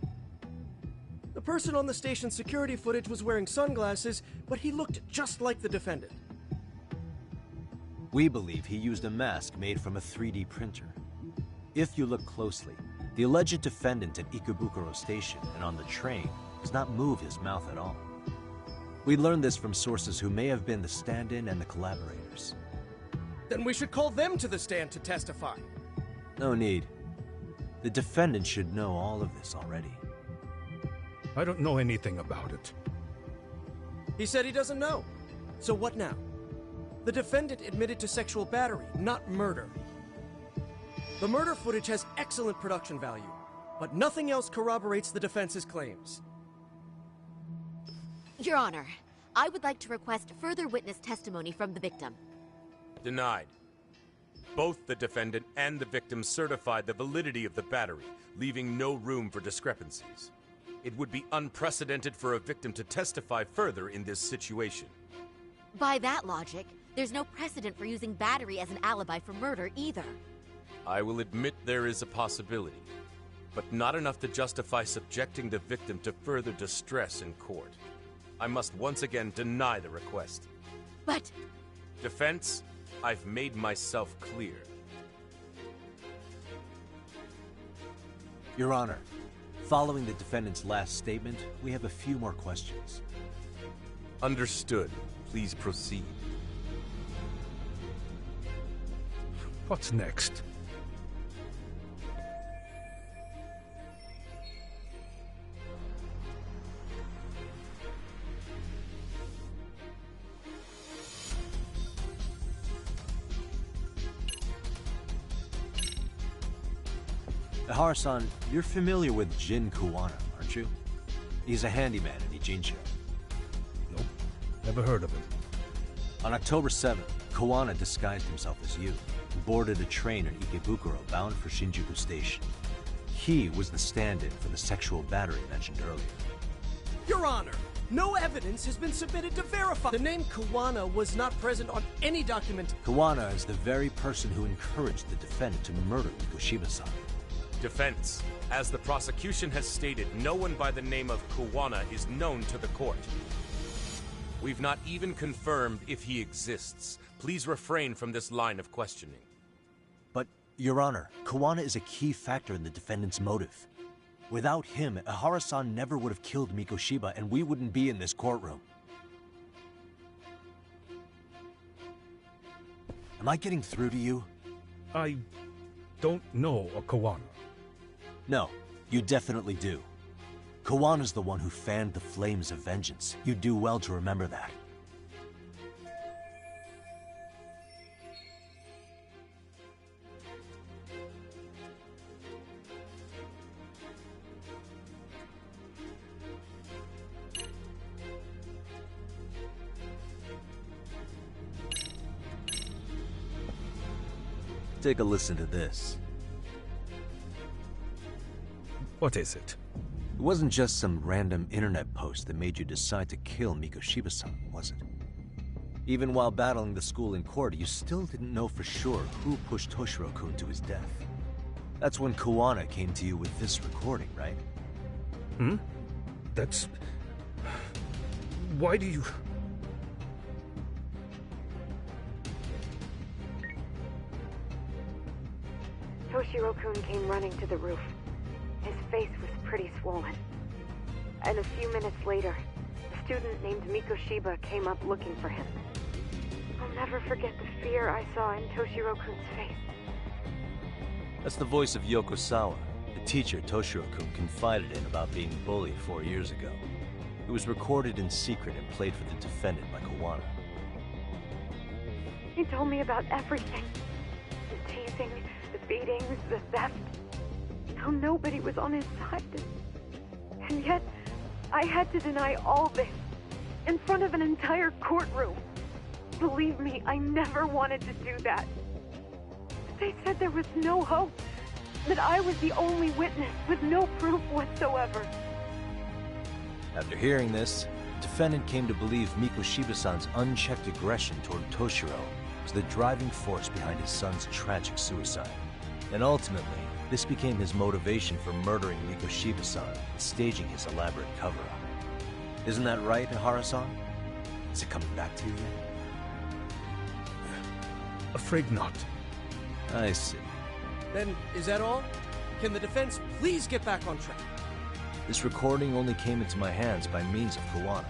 The person on the station security footage was wearing sunglasses, but he looked just like the defendant. We believe he used a mask made from a 3D printer. If you look closely, the alleged defendant at Ikebukuro Station and on the train does not move his mouth at all. We learned this from sources who may have been the stand-in and the collaborators. Then we should call them to the stand to testify. No need. The defendant should know all of this already. I don't know anything about it. He said he doesn't know. So what now? The defendant admitted to sexual battery, not murder. The murder footage has excellent production value, but nothing else corroborates the defense's claims. Your Honor, I would like to request further witness testimony from the victim. Denied. Both the defendant and the victim certified the validity of the battery, leaving no room for discrepancies. It would be unprecedented for a victim to testify further in this situation. By that logic, there's no precedent for using battery as an alibi for murder either. I will admit there is a possibility, but not enough to justify subjecting the victim to further distress in court. I must once again deny the request. But... Defense, I've made myself clear. Your Honor, following the defendant's last statement, we have a few more questions. Understood. Please proceed. What's next? Ihara-san, you're familiar with Jin Kuwana, aren't you? He's a handyman in Ijincho. Nope, never heard of him. On October 7th, Kuwana disguised himself as you and boarded a train in Ikebukuro bound for Shinjuku Station. He was the stand-in for the sexual battery mentioned earlier. Your Honor, no evidence has been submitted to verify. The name Kuwana was not present on any document. Kuwana is the very person who encouraged the defendant to murder Mikoshiba-san. Defense. As the prosecution has stated, no one by the name of Kuwana is known to the court. We've not even confirmed if he exists. Please refrain from this line of questioning. But, Your Honor, Kuwana is a key factor in the defendant's motive. Without him, Ihara-san never would have killed Mikoshiba, and we wouldn't be in this courtroom. Am I getting through to you? I don't know a Kuwana. No, you definitely do. Kawana's the one who fanned the flames of vengeance. You do well to remember that. Take a listen to this. What is it? It wasn't just some random internet post that made you decide to kill Mikoshiba-san, was it? Even while battling the school in court, you still didn't know for sure who pushed Toshiro-kun to his death. That's when Kuwana came to you with this recording, right? Hmm? That's... Why do you... Toshiro-kun came running to the roof. His face was pretty swollen. And a few minutes later, a student named Mikoshiba came up looking for him. I'll never forget the fear I saw in Toshiro-kun's face. That's the voice of Yokosawa, the teacher Toshiro-kun confided in about being bullied 4 years ago. It was recorded in secret and played for the defendant by Kuwana. He told me about everything. The teasing, the beatings, the theft. How nobody was on his side. And yet, I had to deny all this in front of an entire courtroom. Believe me, I never wanted to do that. They said there was no hope, that I was the only witness with no proof whatsoever. After hearing this, the defendant came to believe Mikoshiba-san's unchecked aggression toward Toshiro was the driving force behind his son's tragic suicide. And ultimately, this became his motivation for murdering Mikoshiba-san and staging his elaborate cover-up. Isn't that right, Ihara-san? Is it coming back to you yet? Afraid not. I see. Then, is that all? Can the defense please get back on track? This recording only came into my hands by means of Kuwana.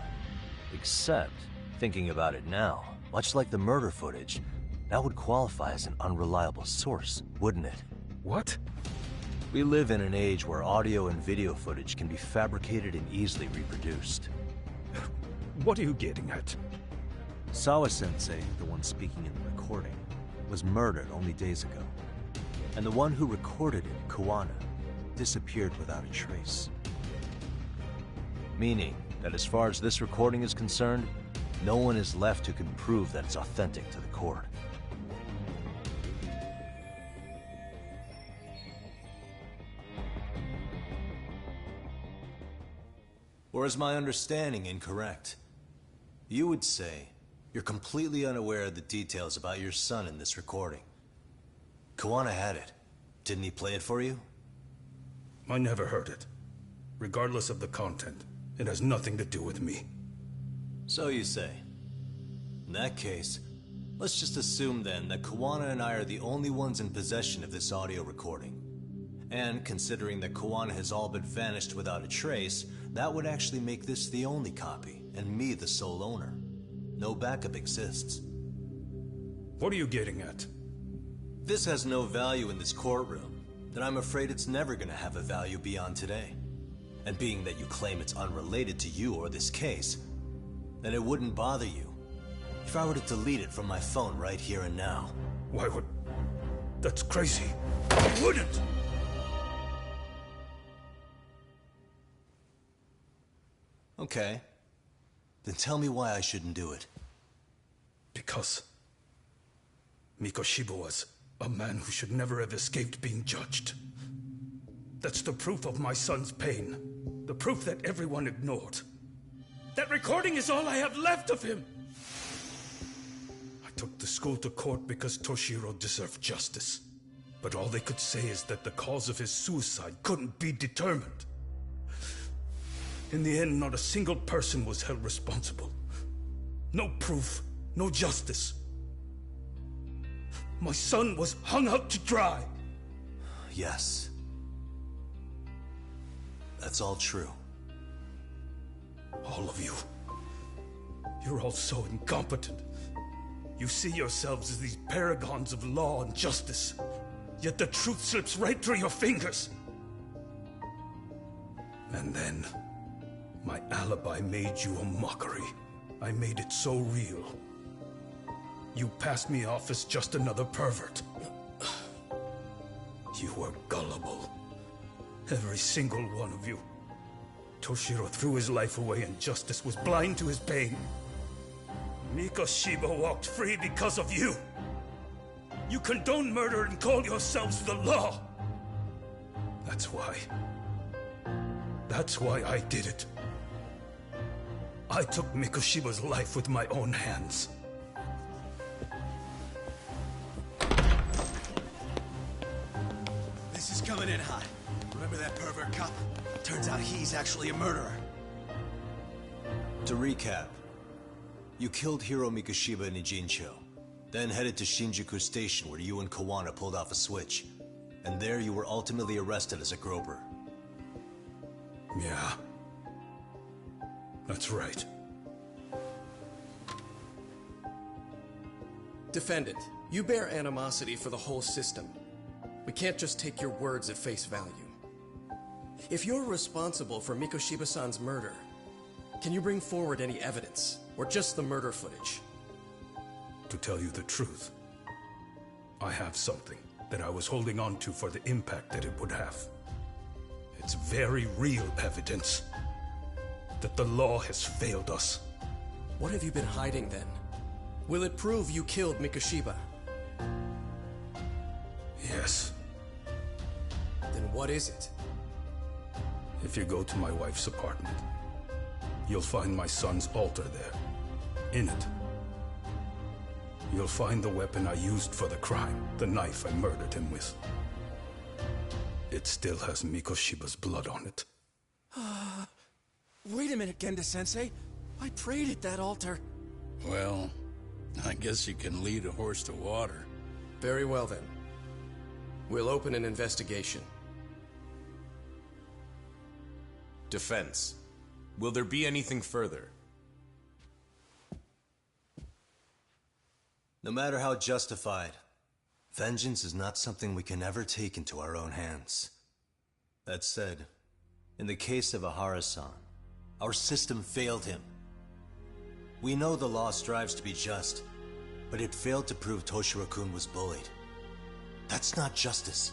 Except, thinking about it now, much like the murder footage, that would qualify as an unreliable source, wouldn't it? What? We live in an age where audio and video footage can be fabricated and easily reproduced. What are you getting at? Sawa-sensei, the one speaking in the recording, was murdered only days ago. And the one who recorded it, Kuwana, disappeared without a trace. Meaning that as far as this recording is concerned, no one is left who can prove that it's authentic to the court. Or is my understanding incorrect? You would say you're completely unaware of the details about your son in this recording. Kuwana had it. Didn't he play it for you? I never heard it. Regardless of the content, it has nothing to do with me. So you say. In that case, let's just assume then that Kuwana and I are the only ones in possession of this audio recording. And considering that Kuwana has all but vanished without a trace, that would actually make this the only copy, and me the sole owner. No backup exists. What are you getting at? This has no value in this courtroom, then I'm afraid it's never gonna have a value beyond today. And being that you claim it's unrelated to you or this case, then it wouldn't bother you if I were to delete it from my phone right here and now. Why would... That's crazy. I wouldn't! Okay. Then tell me why I shouldn't do it. Because Mikoshiba was a man who should never have escaped being judged. That's the proof of my son's pain. The proof that everyone ignored. That recording is all I have left of him! I took the school to court because Toshiro deserved justice. But all they could say is that the cause of his suicide couldn't be determined. In the end, not a single person was held responsible. No proof, no justice. My son was hung out to dry. Yes. That's all true. All of you. You're all so incompetent. You see yourselves as these paragons of law and justice. Yet the truth slips right through your fingers. And then, my alibi made you a mockery. I made it so real. You passed me off as just another pervert. You were gullible. Every single one of you. Toshiro threw his life away and justice was blind to his pain. Mikoshiba walked free because of you. You condone murder and call yourselves the law. That's why I did it. I took Mikoshiba's life with my own hands. This is coming in hot. Remember that pervert cop? Turns out he's actually a murderer. To recap, you killed Hiro Mikoshiba in Ijincho, then headed to Shinjuku Station where you and Kuwana pulled off a switch. And there you were ultimately arrested as a groper. Yeah. That's right. Defendant, you bear animosity for the whole system. We can't just take your words at face value. If you're responsible for Mikoshiba-san's murder, can you bring forward any evidence, or just the murder footage? To tell you the truth, I have something that I was holding on to for the impact that it would have. It's very real evidence that the law has failed us. What have you been hiding then? Will it prove you killed Mikoshiba? Yes. Then what is it? If you go to my wife's apartment, you'll find my son's altar there. In it, you'll find the weapon I used for the crime, the knife I murdered him with. It still has Mikoshiba's blood on it. Wait a minute, Genda-sensei. I prayed at that altar. Well, I guess you can lead a horse to water. Very well then. We'll open an investigation. Defense. Will there be anything further? No matter how justified, vengeance is not something we can ever take into our own hands. That said, in the case of Ahara-san, our system failed him. We know the law strives to be just, but it failed to prove Toshiro-kun was bullied. That's not justice.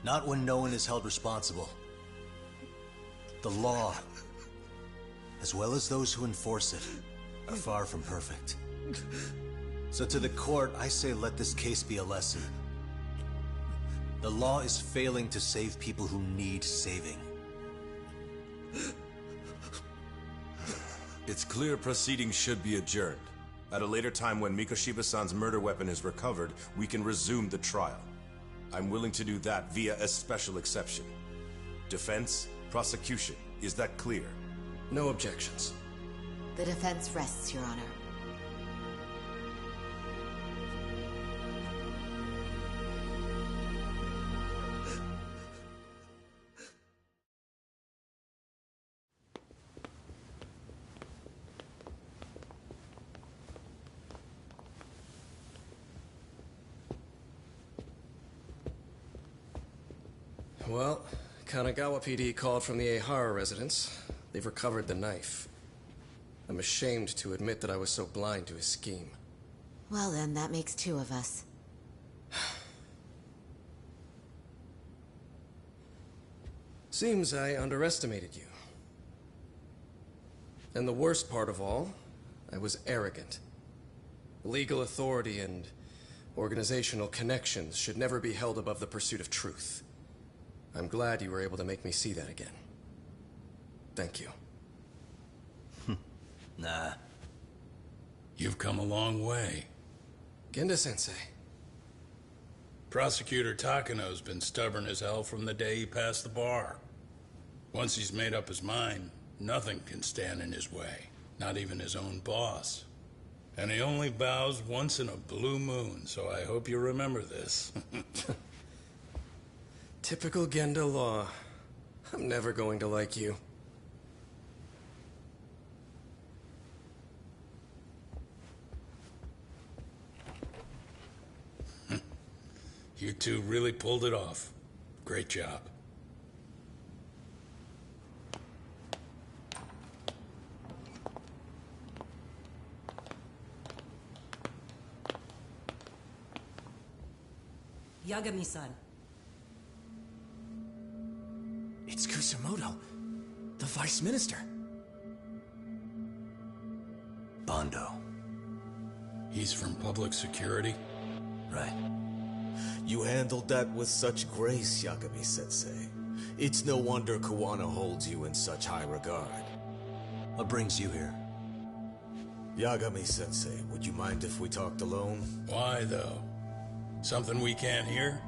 Not when no one is held responsible. The law, as well as those who enforce it, are far from perfect. So to the court, I say let this case be a lesson. The law is failing to save people who need saving. It's clear proceedings should be adjourned. At a later time when Mikoshiba-san's murder weapon is recovered, we can resume the trial. I'm willing to do that via a special exception. Defense, prosecution, is that clear? No objections. The defense rests, Your Honor. Well, Kanagawa PD called from the Ehara residence. They've recovered the knife. I'm ashamed to admit that I was so blind to his scheme. Well then, that makes two of us. Seems I underestimated you. And the worst part of all, I was arrogant. Legal authority and organizational connections should never be held above the pursuit of truth. I'm glad you were able to make me see that again. Thank you. Nah. You've come a long way. Genda-sensei. Prosecutor Takano's been stubborn as hell from the day he passed the bar. Once he's made up his mind, nothing can stand in his way. Not even his own boss. And he only bows once in a blue moon, so I hope you remember this. Typical Genda law. I'm never going to like you. You two really pulled it off. Great job. Yagami-san. It's Kusumoto, the Vice Minister. Bondo. He's from public security? Right. You handled that with such grace, Yagami-sensei. It's no wonder Kuwana holds you in such high regard. What brings you here? Yagami-sensei, would you mind if we talked alone? Why, though? Something we can't hear?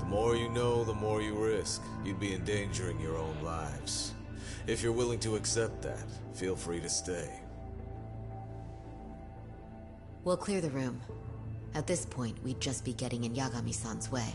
The more you know, the more you risk. You'd be endangering your own lives. If you're willing to accept that, feel free to stay. We'll clear the room. At this point, we'd just be getting in Yagami-san's way.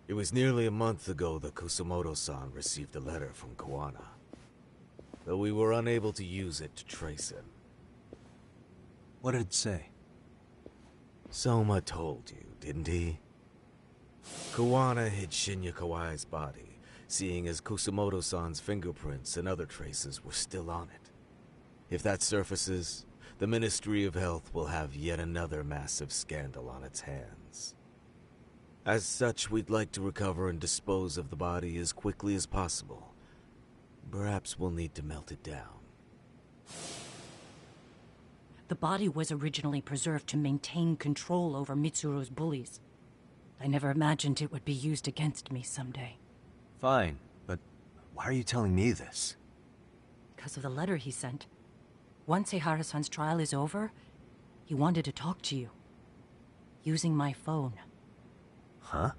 It was nearly a month ago that Kusumoto-san received a letter from Kuwana, though we were unable to use it to trace him. What did it say? Soma told you, didn't he? Kuwana hid Shinya Kawai's body, seeing as Kusumoto-san's fingerprints and other traces were still on it. If that surfaces, the Ministry of Health will have yet another massive scandal on its hands. As such, we'd like to recover and dispose of the body as quickly as possible. Perhaps we'll need to melt it down. The body was originally preserved to maintain control over Mitsuru's bullies. I never imagined it would be used against me someday. Fine, but why are you telling me this? Because of the letter he sent. Once Ehara-san's trial is over, he wanted to talk to you. Using my phone. Huh?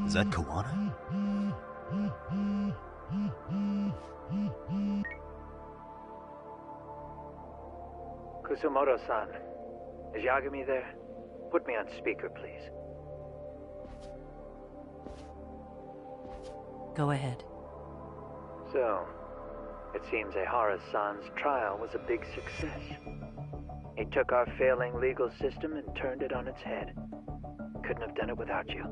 Is that Kuwana? Kusumoto-san, is Yagami there? Put me on speaker, please. Go ahead. So, it seems Ehara-san's trial was a big success. He took our failing legal system and turned it on its head. Couldn't have done it without you.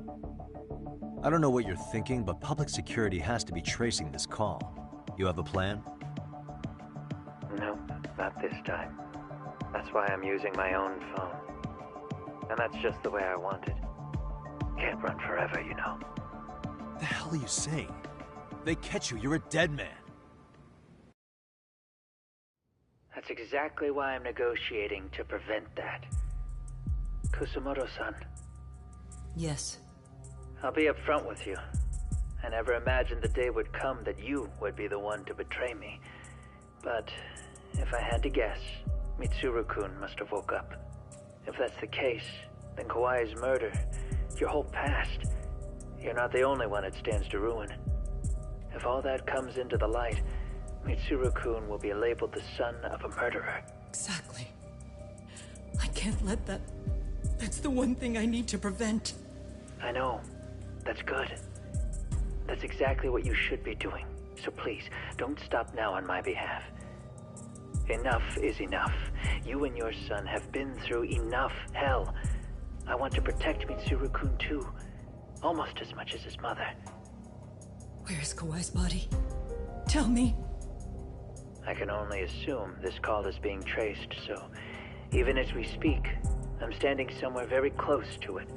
I don't know what you're thinking, but public security has to be tracing this call. You have a plan? No, not this time. That's why I'm using my own phone. And that's just the way I want it. Can't run forever, you know. The hell are you saying? If they catch you, you're a dead man. That's exactly why I'm negotiating to prevent that. Kusumoto-san. Yes. I'll be upfront with you. I never imagined the day would come that you would be the one to betray me. But if I had to guess, Mitsuru-kun must have woke up. If that's the case, then Kawai's murder, your whole past, you're not the only one it stands to ruin. If all that comes into the light, Mitsuru-kun will be labeled the son of a murderer. Exactly. I can't let that... That's the one thing I need to prevent. I know. That's good. That's exactly what you should be doing. So please, don't stop now on my behalf. Enough is enough. You and your son have been through enough hell. I want to protect Mitsuru-kun too. Almost as much as his mother. Where is Kawai's body? Tell me. I can only assume this call is being traced, so even as we speak, I'm standing somewhere very close to it.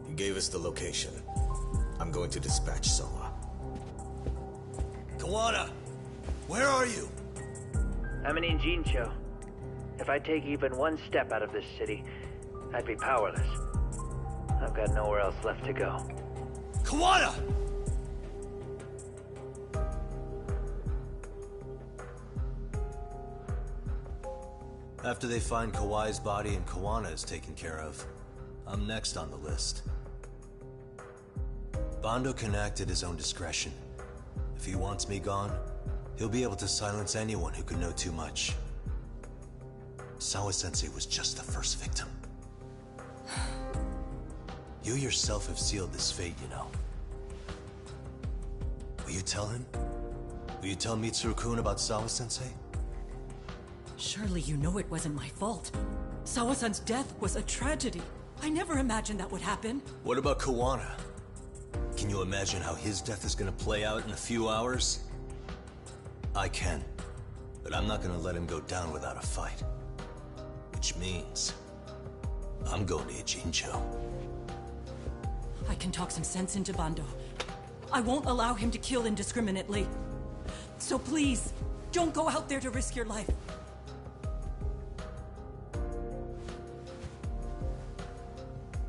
You gave us the location. I'm going to dispatch Soma. Kawana! Where are you? I'm in Injincho. If I take even one step out of this city, I'd be powerless. I've got nowhere else left to go. Kawana! After they find Kawai's body and Kawana is taken care of, I'm next on the list. Bando can act at his own discretion. If he wants me gone, he'll be able to silence anyone who could know too much. Sawa-sensei was just the first victim. You yourself have sealed this fate, you know. Will you tell him? Will you tell Mitsuru-kun about Sawa-sensei? Surely you know it wasn't my fault. Sawa-san's death was a tragedy. I never imagined that would happen. What about Kawana? Can you imagine how his death is gonna play out in a few hours? I can, but I'm not gonna let him go down without a fight. Which means, I'm going to Ijincho. I can talk some sense into Bando. I won't allow him to kill indiscriminately. So please, don't go out there to risk your life.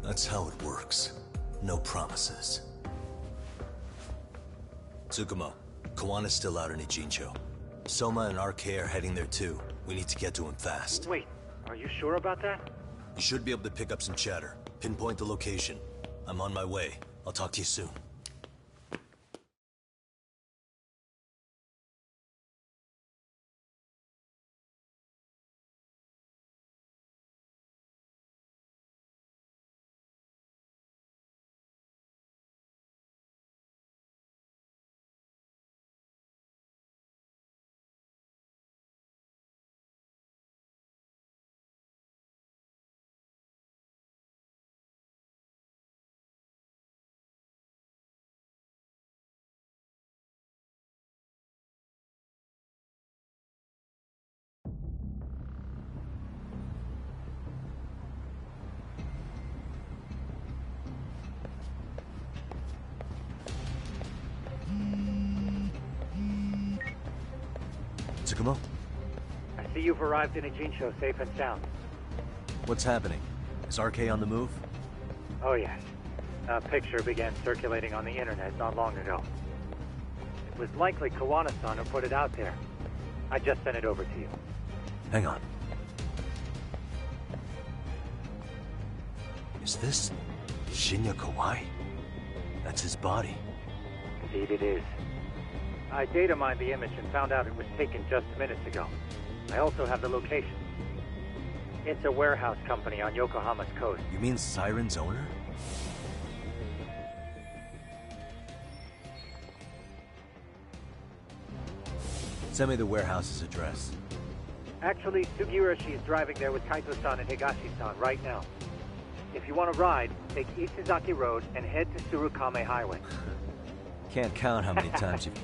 That's how it works. No promises. Tsukumo, Kawana's still out in Ijincho. Soma and RK are heading there too. We need to get to him fast. Wait, are you sure about that? You should be able to pick up some chatter. Pinpoint the location. I'm on my way. I'll talk to you soon. Tsukumo? I see you've arrived in Ijincho safe and sound. What's happening? Is RK on the move? Oh yes. A picture began circulating on the internet not long ago. It was likely Kawana-san who put it out there. I just sent it over to you. Hang on. Is this Shinya Kawai? That's his body. Indeed it is. I data mined the image and found out it was taken just minutes ago. I also have the location. It's a warehouse company on Yokohama's coast. You mean Siren's owner? Send me the warehouse's address. Actually, Sugiurashi is driving there with Kaito-san and Higashi-san right now. If you want to ride, take Ishizaki Road and head to Tsurukame Highway. Can't count how many times you've...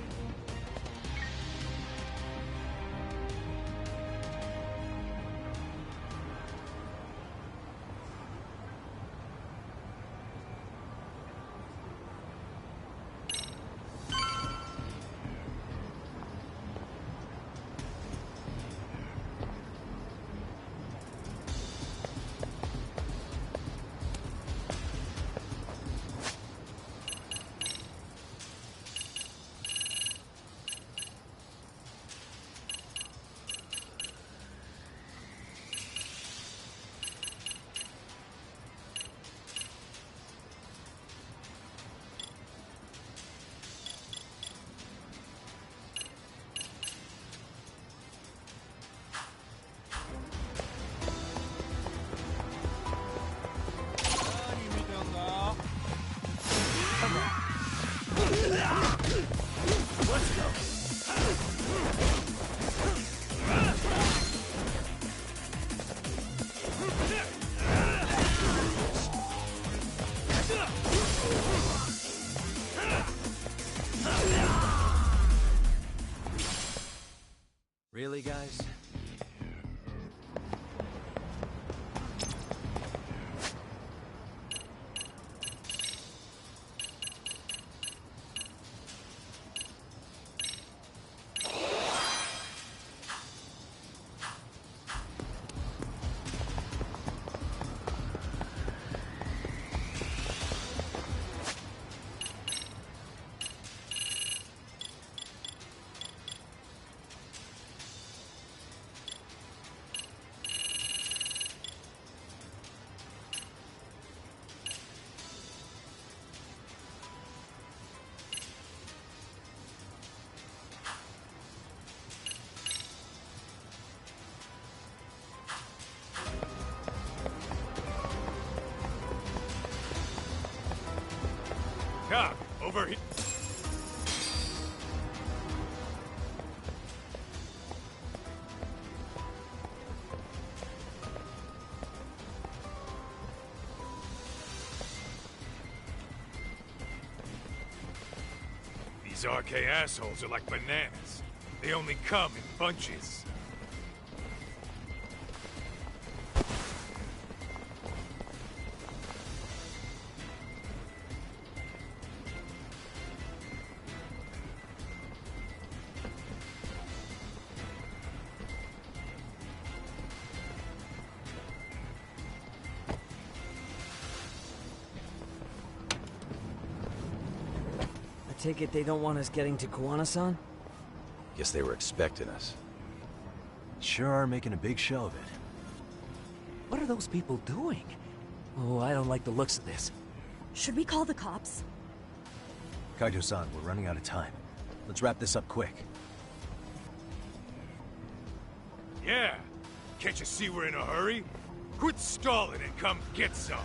Really, guys? Cop, over here. These RK assholes are like bananas. They only come in bunches. Take it they don't want us getting to Kuwana-san? Guess they were expecting us. Sure are making a big show of it. What are those people doing? Oh, I don't like the looks of this. Should we call the cops? Kaito-san, we're running out of time. Let's wrap this up quick. Yeah. Can't you see we're in a hurry? Quit stalling and come get some.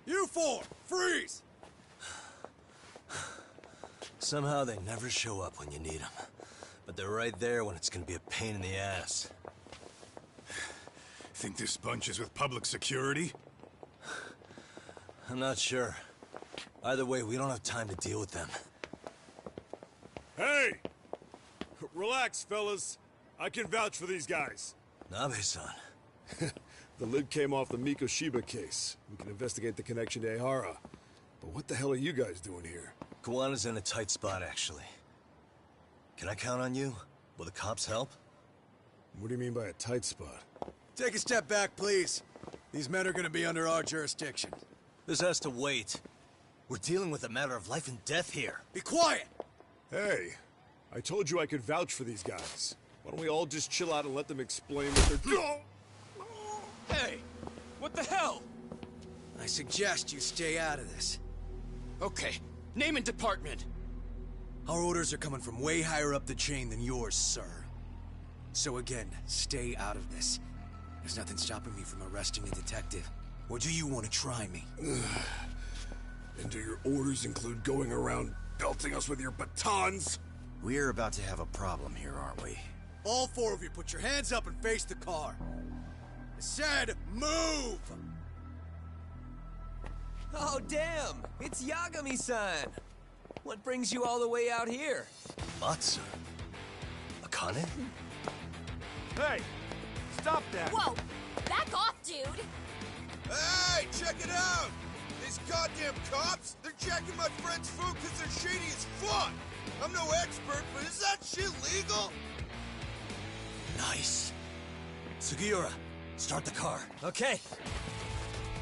You four, freeze! Somehow they never show up when you need them. But they're right there when it's gonna be a pain in the ass. Think this bunch is with public security? I'm not sure. Either way, we don't have time to deal with them. Hey! Relax, fellas. I can vouch for these guys. Nabe-san. The lid came off the Mikoshiba case. We can investigate the connection to Ehara. But what the hell are you guys doing here? Kawana's in a tight spot, actually. Can I count on you? Will the cops help? What do you mean by a tight spot? Take a step back, please. These men are gonna be under our jurisdiction. This has to wait. We're dealing with a matter of life and death here. Be quiet! Hey, I told you I could vouch for these guys. Why don't we all just chill out and let them explain what they're doing? Hey! What the hell? I suggest you stay out of this. Okay, name and department. Our orders are coming from way higher up the chain than yours, sir. So again, stay out of this. There's nothing stopping me from arresting a detective. Or do you want to try me? And do your orders include going around belting us with your batons? We're about to have a problem here, aren't we? All four of you, put your hands up and face the car. I said, move! Oh, damn! It's Yagami-san! What brings you all the way out here? Matsu? Akane? Hey! Stop that! Whoa! Back off, dude! Hey, check it out! These goddamn cops, they're checking my friend's food because they're shady as fuck! I'm no expert, but is that shit legal? Nice. Sugiura, start the car. Okay.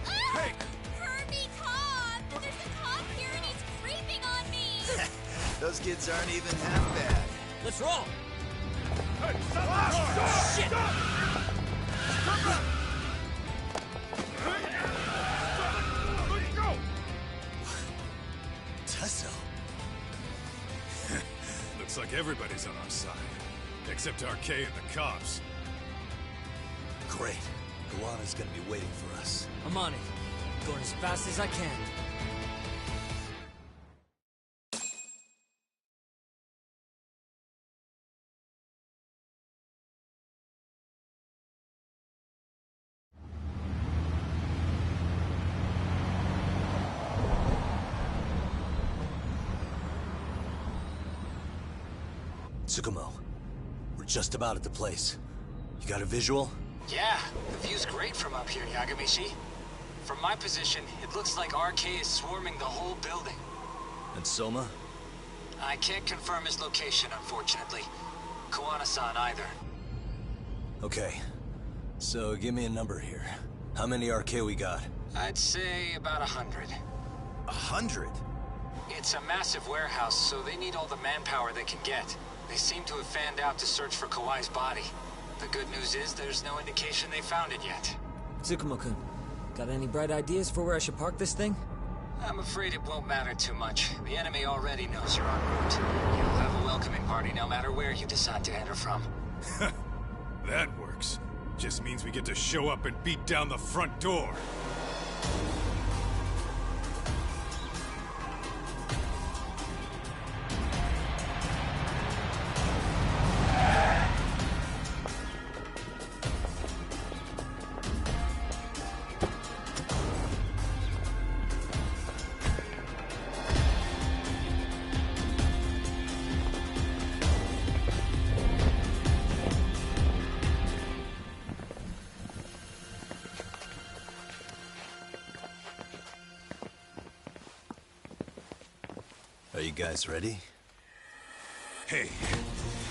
Hey! Kirby cop! There's a cop here and he's creeping on me! Those kids aren't even half bad. Let's roll! Hey, stop the car! Shit! Let's go! Tesso. Looks like everybody's on our side. Except RK and the cops. Great. Kawana's gonna be waiting for us. I'm on it. Going as fast as I can. Tsukumo, we're just about at the place. You got a visual? Yeah, the view's great from up here, Yagamishi. From my position, it looks like RK is swarming the whole building. And Soma? I can't confirm his location, unfortunately. Kawana-san either. Okay. So give me a number here. How many RK we got? I'd say about 100. 100? It's a massive warehouse, so they need all the manpower they can get. They seem to have fanned out to search for Kawai's body. The good news is there's no indication they found it yet. Tsukumo-kun, got any bright ideas for where I should park this thing? I'm afraid it won't matter too much. The enemy already knows you're en route. You'll have a welcoming party no matter where you decide to enter from. That works. Just means we get to show up and beat down the front door. Are you guys ready? Hey,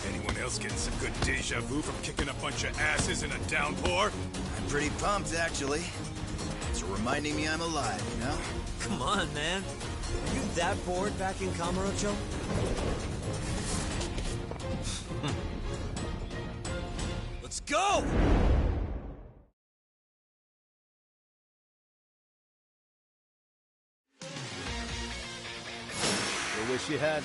anyone else getting some good deja vu from kicking a bunch of asses in a downpour? I'm pretty pumped, actually. It's reminding me I'm alive, you know? Come on, man. Are you that bored back in Kamurocho? Let's go! I wish you hadn't.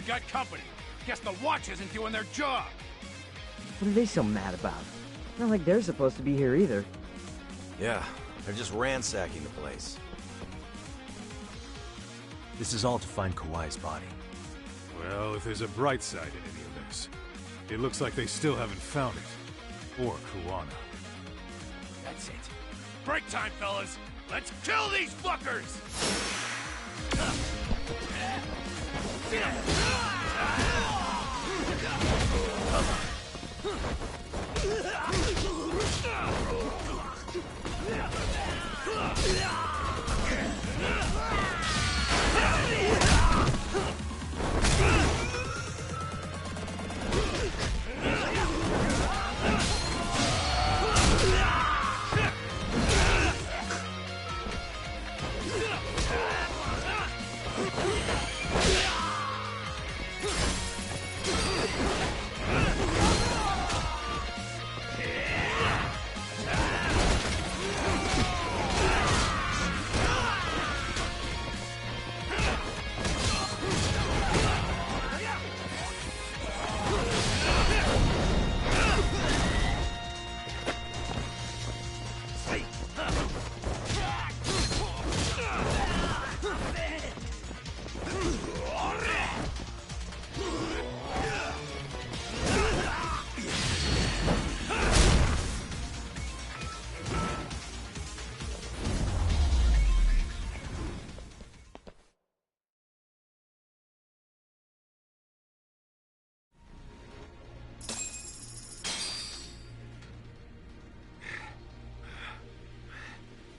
got company. Guess the watch isn't doing their job. What are they so mad about? Not like they're supposed to be here either. Yeah, they're just ransacking the place. This is all to find Kawhi's body. Well, if there's a bright side in any of this, it looks like they still haven't found it. Or Kuwana. That's it. Break time, fellas! Let's kill these fuckers!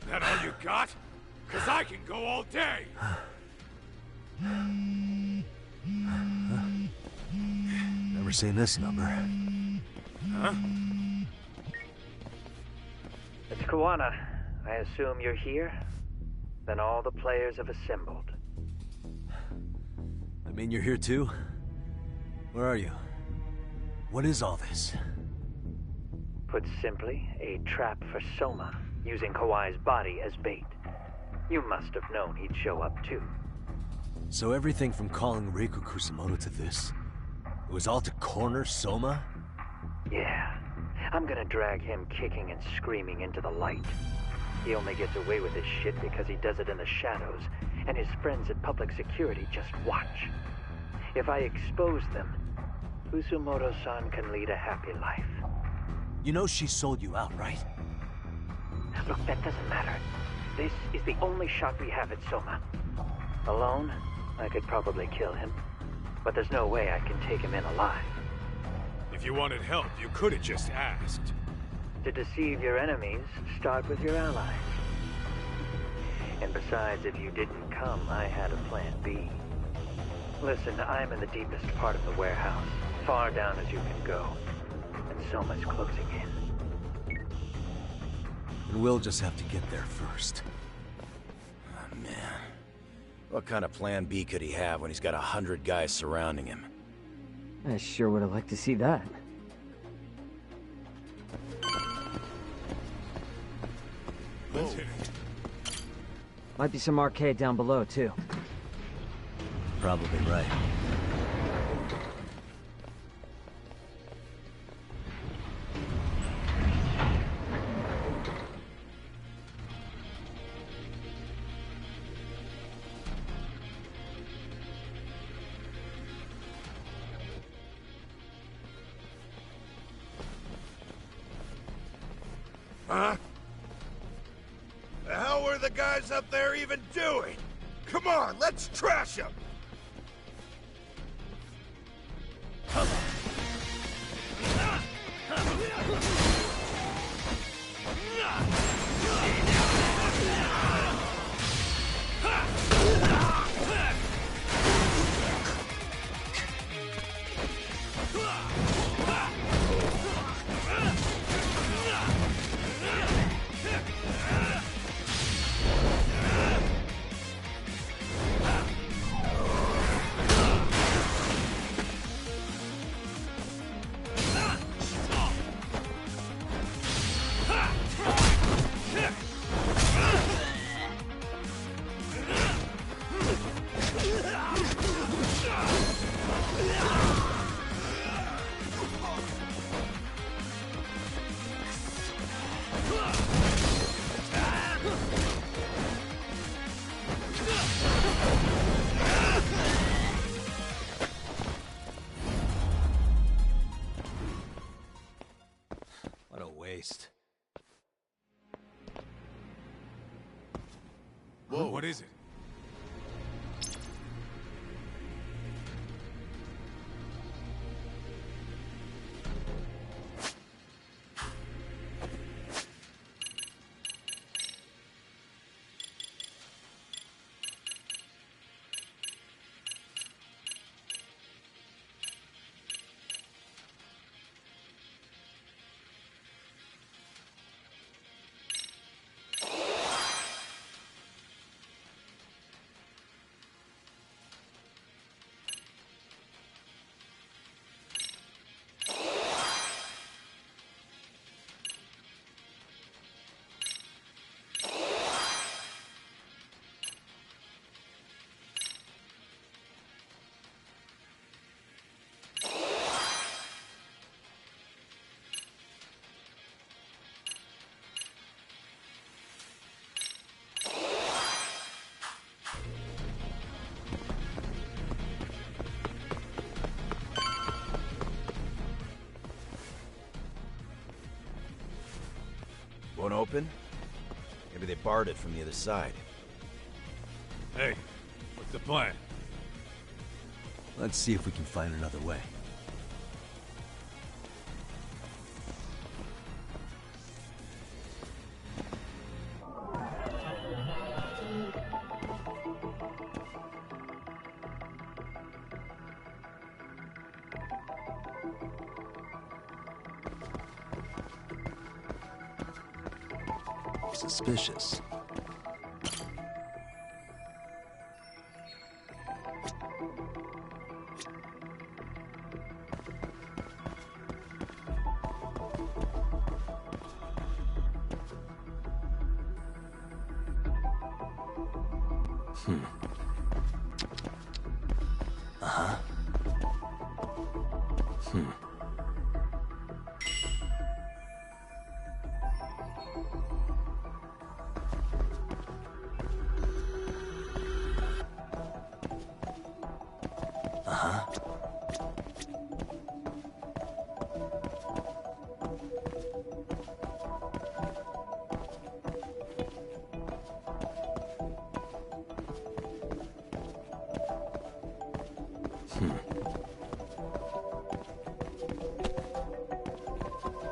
That all you got? 'Cause I can go all day! Never seen this number. Huh? It's Kuwana. I assume you're here? Then all the players have assembled. I mean, you're here too? Where are you? What is all this? Put simply, a trap for Soma, using Kawhi's body as bait. You must have known he'd show up too. So everything from calling Reiko Kusumoto to this, it was all to corner Soma? Yeah. I'm gonna drag him kicking and screaming into the light. He only gets away with his shit because he does it in the shadows, and his friends at public security just watch. If I expose them, Kusumoto-san can lead a happy life. You know she sold you out, right? Look, that doesn't matter. This is the only shot we have at Soma. Alone, I could probably kill him, but there's no way I can take him in alive. If you wanted help, you could have just asked. To deceive your enemies, start with your allies. And besides, if you didn't come, I had a plan B. Listen, I'm in the deepest part of the warehouse, far down as you can go. And Soma's closing in. And we'll just have to get there first. Oh, man. What kind of plan B could he have when he's got 100 guys surrounding him? I sure would have liked to see that. Let's hit it. Might be some arcade down below, too. Probably right. Huh? The hell were the guys up there even doing? Come on, let's trash them! waste. Whoa, what is it? Won't open? Maybe they barred it from the other side. Hey, what's the plan? Let's see if we can find another way. Suspicious. Uh-huh.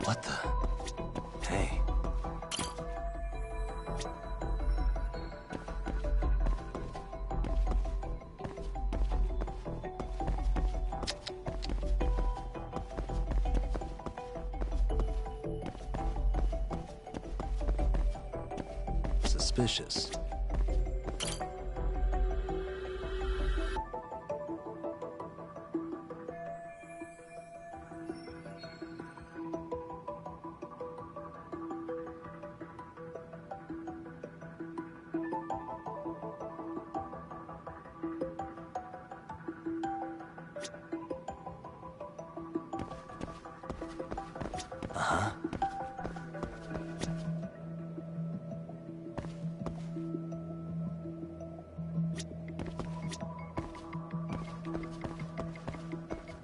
What the? Hey. Suspicious. Uh-huh.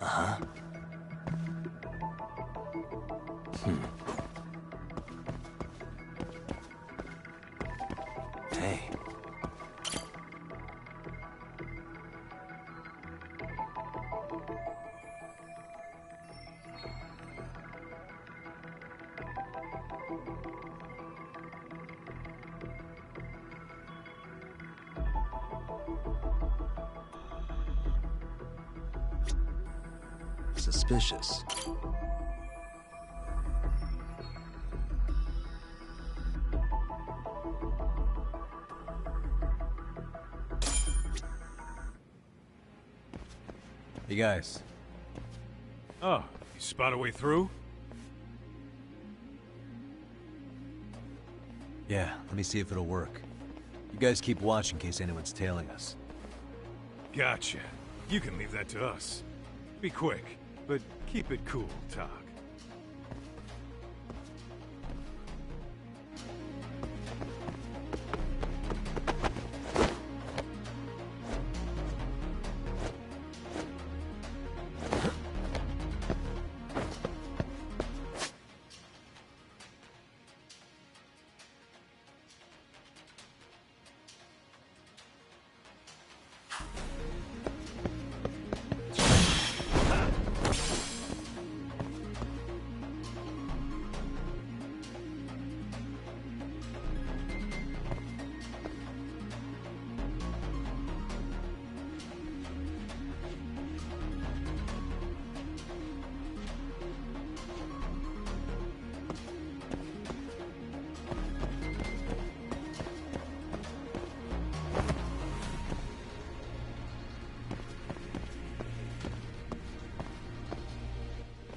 Uh-huh. Hey. Suspicious. Hey guys. Oh, you spot a way through? Yeah, let me see if it'll work. You guys keep watch in case anyone's tailing us. Gotcha. You can leave that to us. Be quick, but keep it cool, Tog.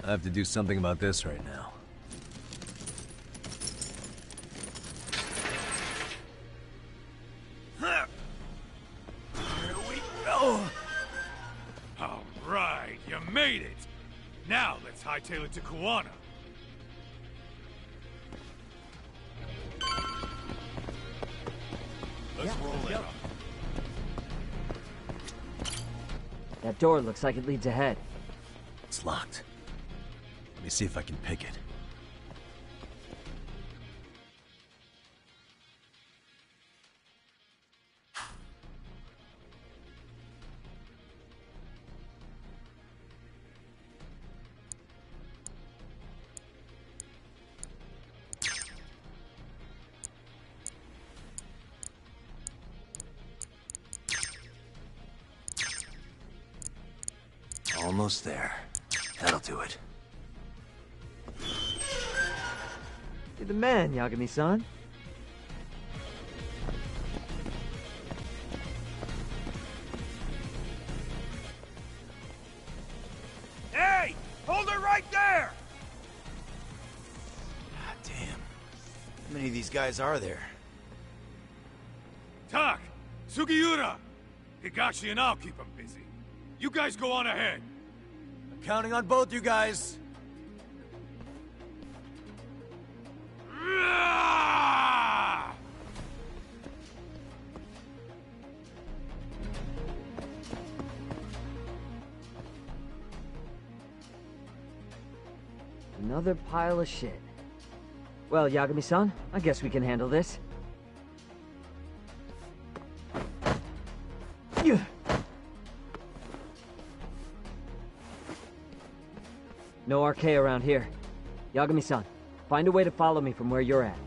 I have to do something about this right now. Here we go! All right, you made it! Now let's hightail it to Kuwana. Let's roll it up. That door looks like it leads ahead. It's locked. Let me see if I can pick it. Almost there. That'll do it. You're the man, Yagami-san. Hey! Hold her right there! God damn. How many of these guys are there? Tak! Sugiura! Higashi and I'll keep them busy. You guys go on ahead. I'm counting on both you guys. Another pile of shit. Well, Yagami-san, I guess we can handle this. No RK around here. Yagami-san, find a way to follow me from where you're at.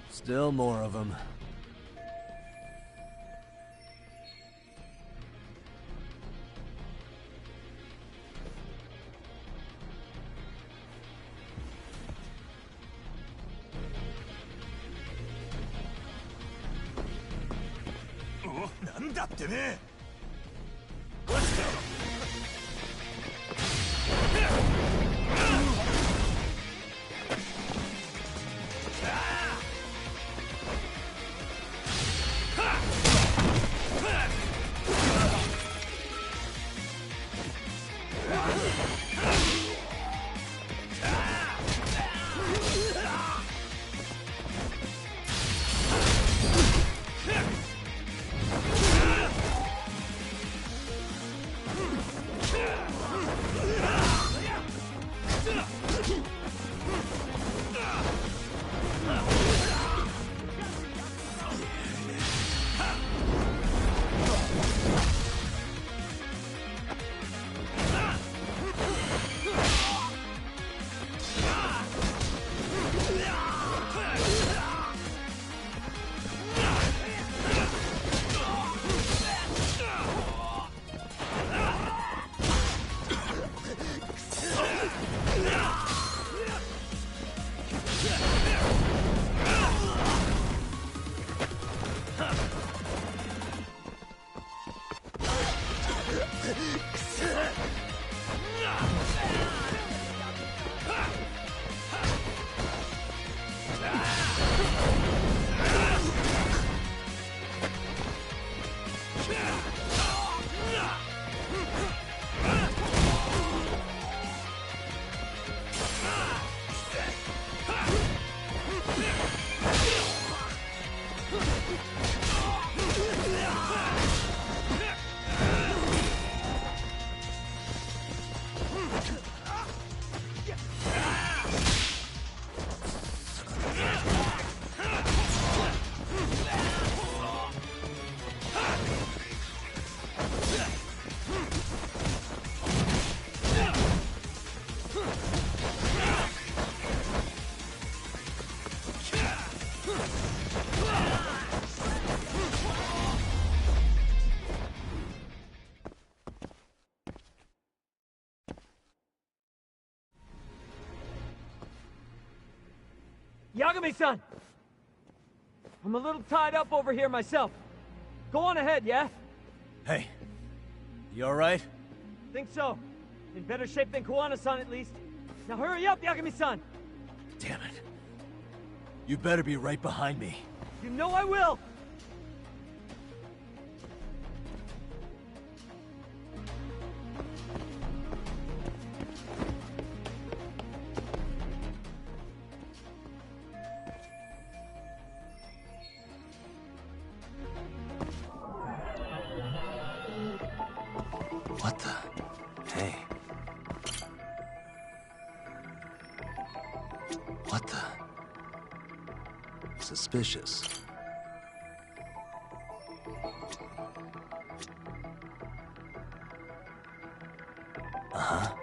Still more of them. Oh, なんだってね。Yagami-san! I'm a little tied up over here myself. Go on ahead, yeah? Hey, you alright? Think so. In better shape than Kuwana-san, at least. Now hurry up, Yagami-san! Damn it. You better be right behind me. You know I will! What the? Hey. What the? Suspicious. Uh-huh.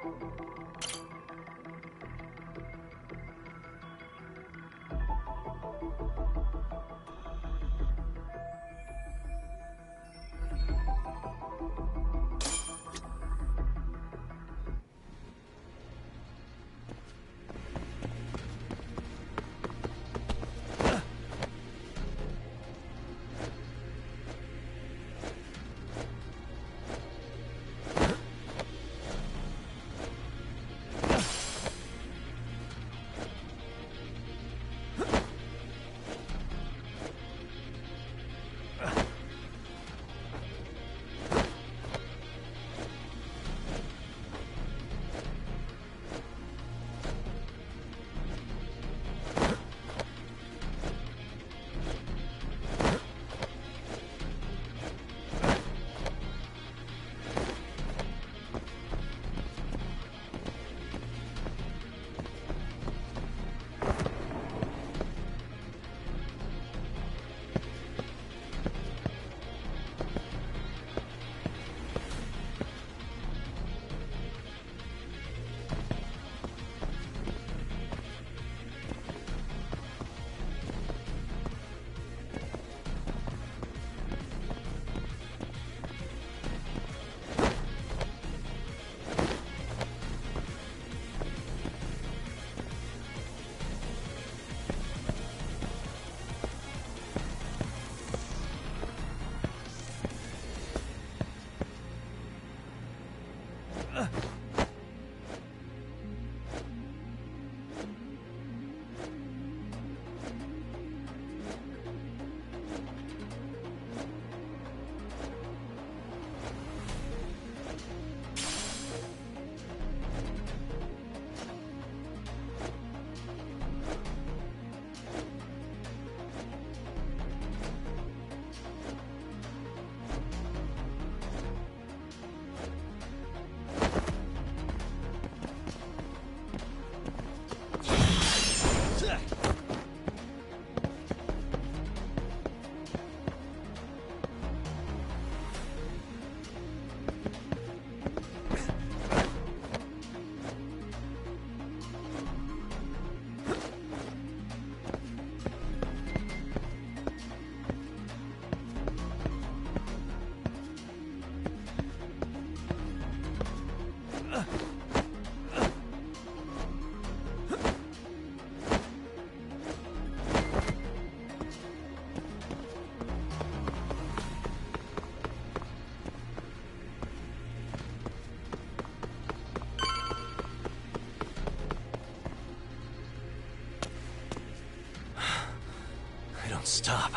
Stop.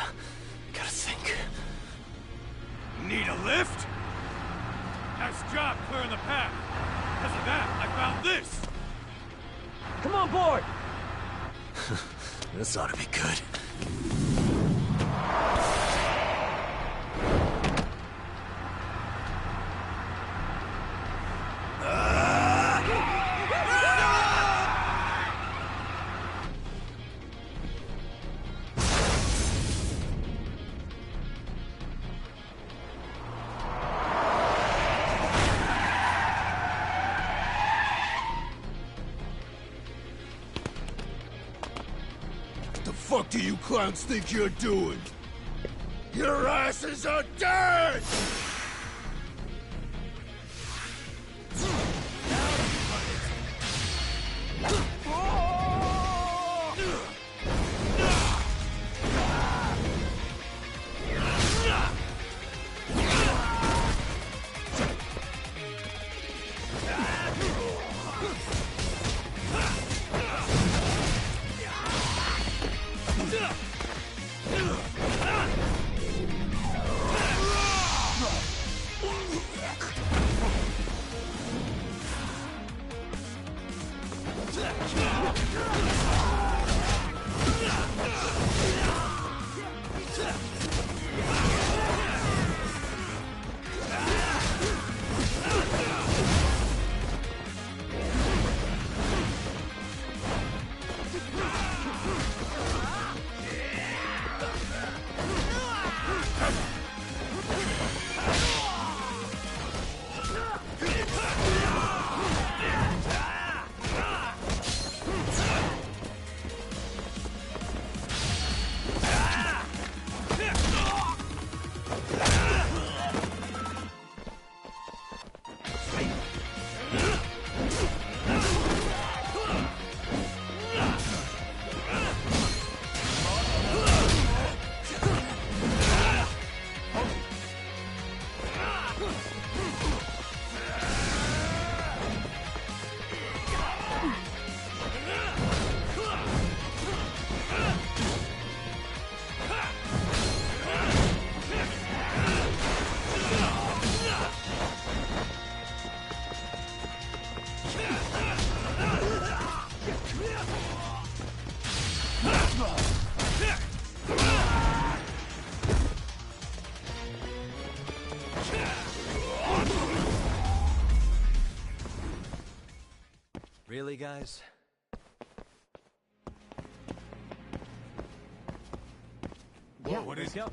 Gotta think. Need a lift? Nice job clearing the path. Because of that, I found this. Come on board! This ought to be good. What do you clowns think you're doing? Your asses are dead! Really, guys? Whoa, what is it?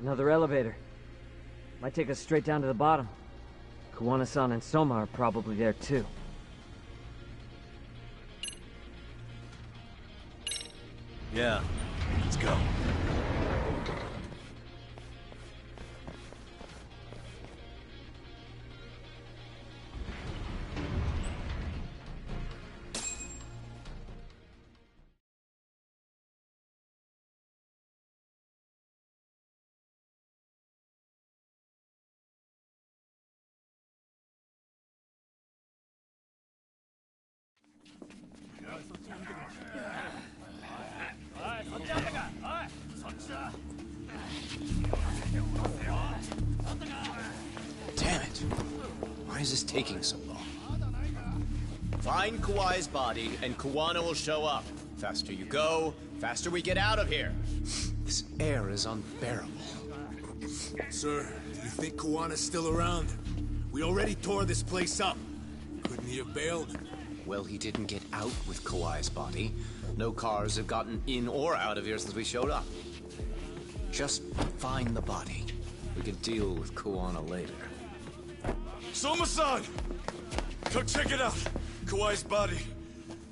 Another elevator. Might take us straight down to the bottom. Kuwana-san and Soma are probably there too. Yeah, let's go. Damn it. Why is this taking so long? Find Kawai's body, and Kuwana will show up. Faster you go, faster we get out of here. This air is unbearable. Sir, do you think Kawana's still around? We already tore this place up. Couldn't he have bailed? Well, he didn't get out with Kawai's body. No cars have gotten in or out of here since we showed up. Just find the body. We can deal with Kuwana later. Soma-san! Come check it out. Kawai's body.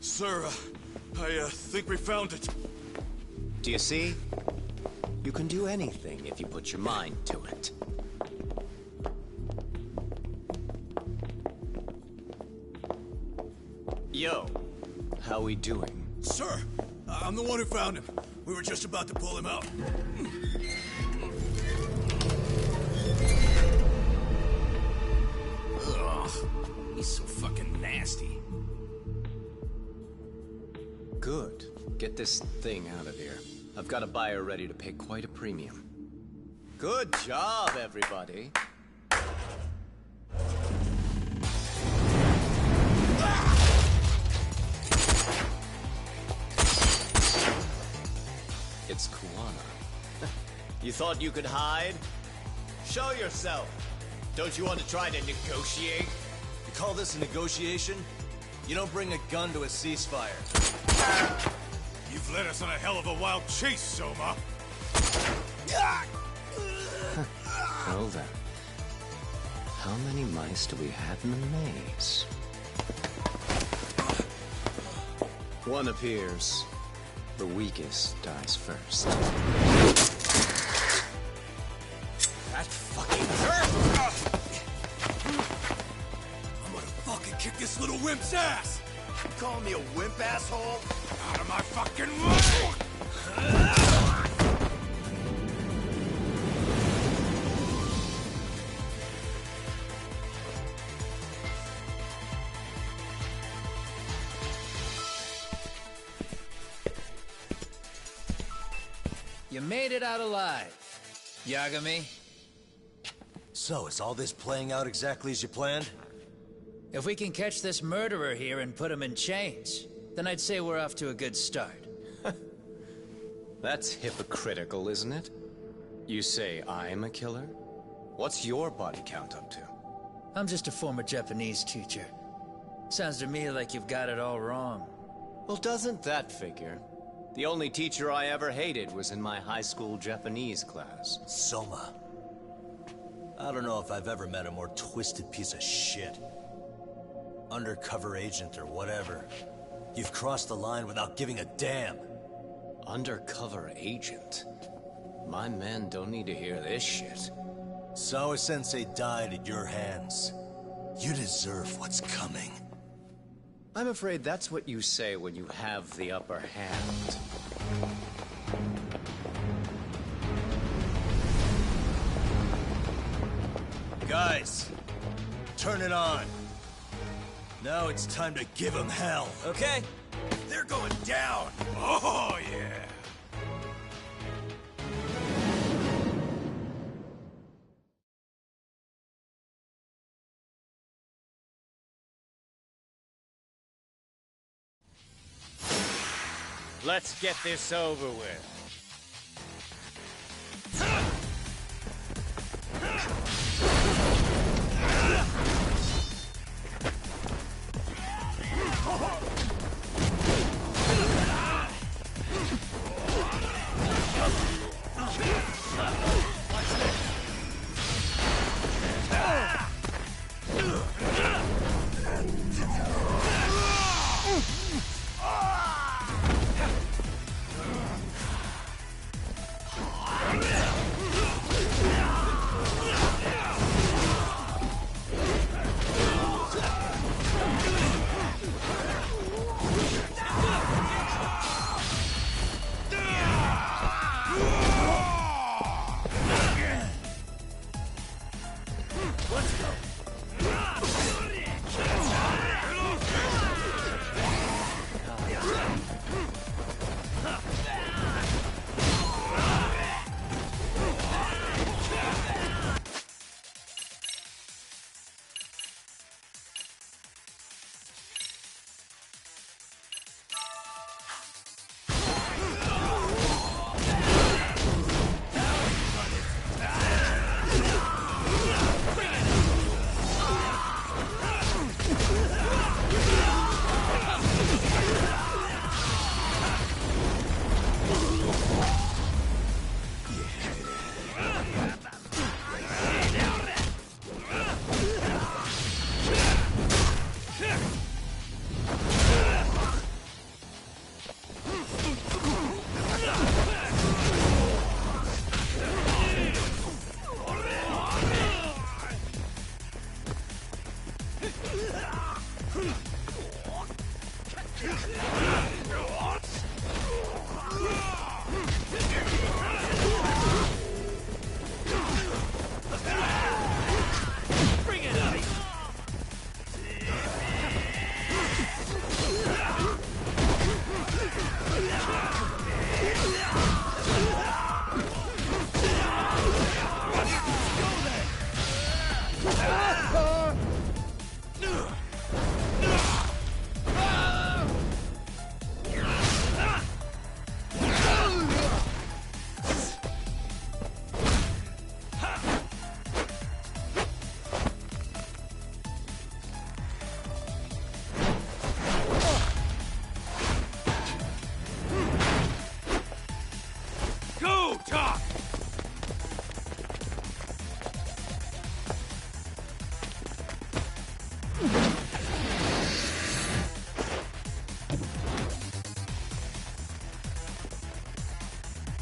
Sir, I think we found it. Do you see? You can do anything if you put your mind to it. Yo, how we doing? Sir, I'm the one who found him. We were just about to pull him out. Ugh, he's so fucking nasty. Good. Get this thing out of here. I've got a buyer ready to pay quite a premium. Good job, everybody. It's Kuwana. You thought you could hide? Show yourself. Don't you want to try to negotiate? You call this a negotiation? You don't bring a gun to a ceasefire. You've led us on a hell of a wild chase, Soma. Well then. How many mice do we have in the maze? One appears. The weakest dies first. That fucking hurt! I'm gonna fucking kick this little wimp's ass! You calling me a wimp, asshole? Out of my fucking way! You made it out alive, Yagami. So, is all this playing out exactly as you planned? If we can catch this murderer here and put him in chains, then I'd say we're off to a good start. That's hypocritical, isn't it? You say I'm a killer? What's your body count up to? I'm just a former Japanese teacher. Sounds to me like you've got it all wrong. Well, doesn't that figure? The only teacher I ever hated was in my high school Japanese class. Soma. I don't know if I've ever met a more twisted piece of shit. Undercover agent or whatever. You've crossed the line without giving a damn. Undercover agent? My men don't need to hear this shit. Sawa-sensei died at your hands. You deserve what's coming. I'm afraid that's what you say when you have the upper hand. Guys, turn it on. Now it's time to give them hell. Okay. They're going down. Oh, yeah. Let's get this over with.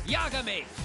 Yagami!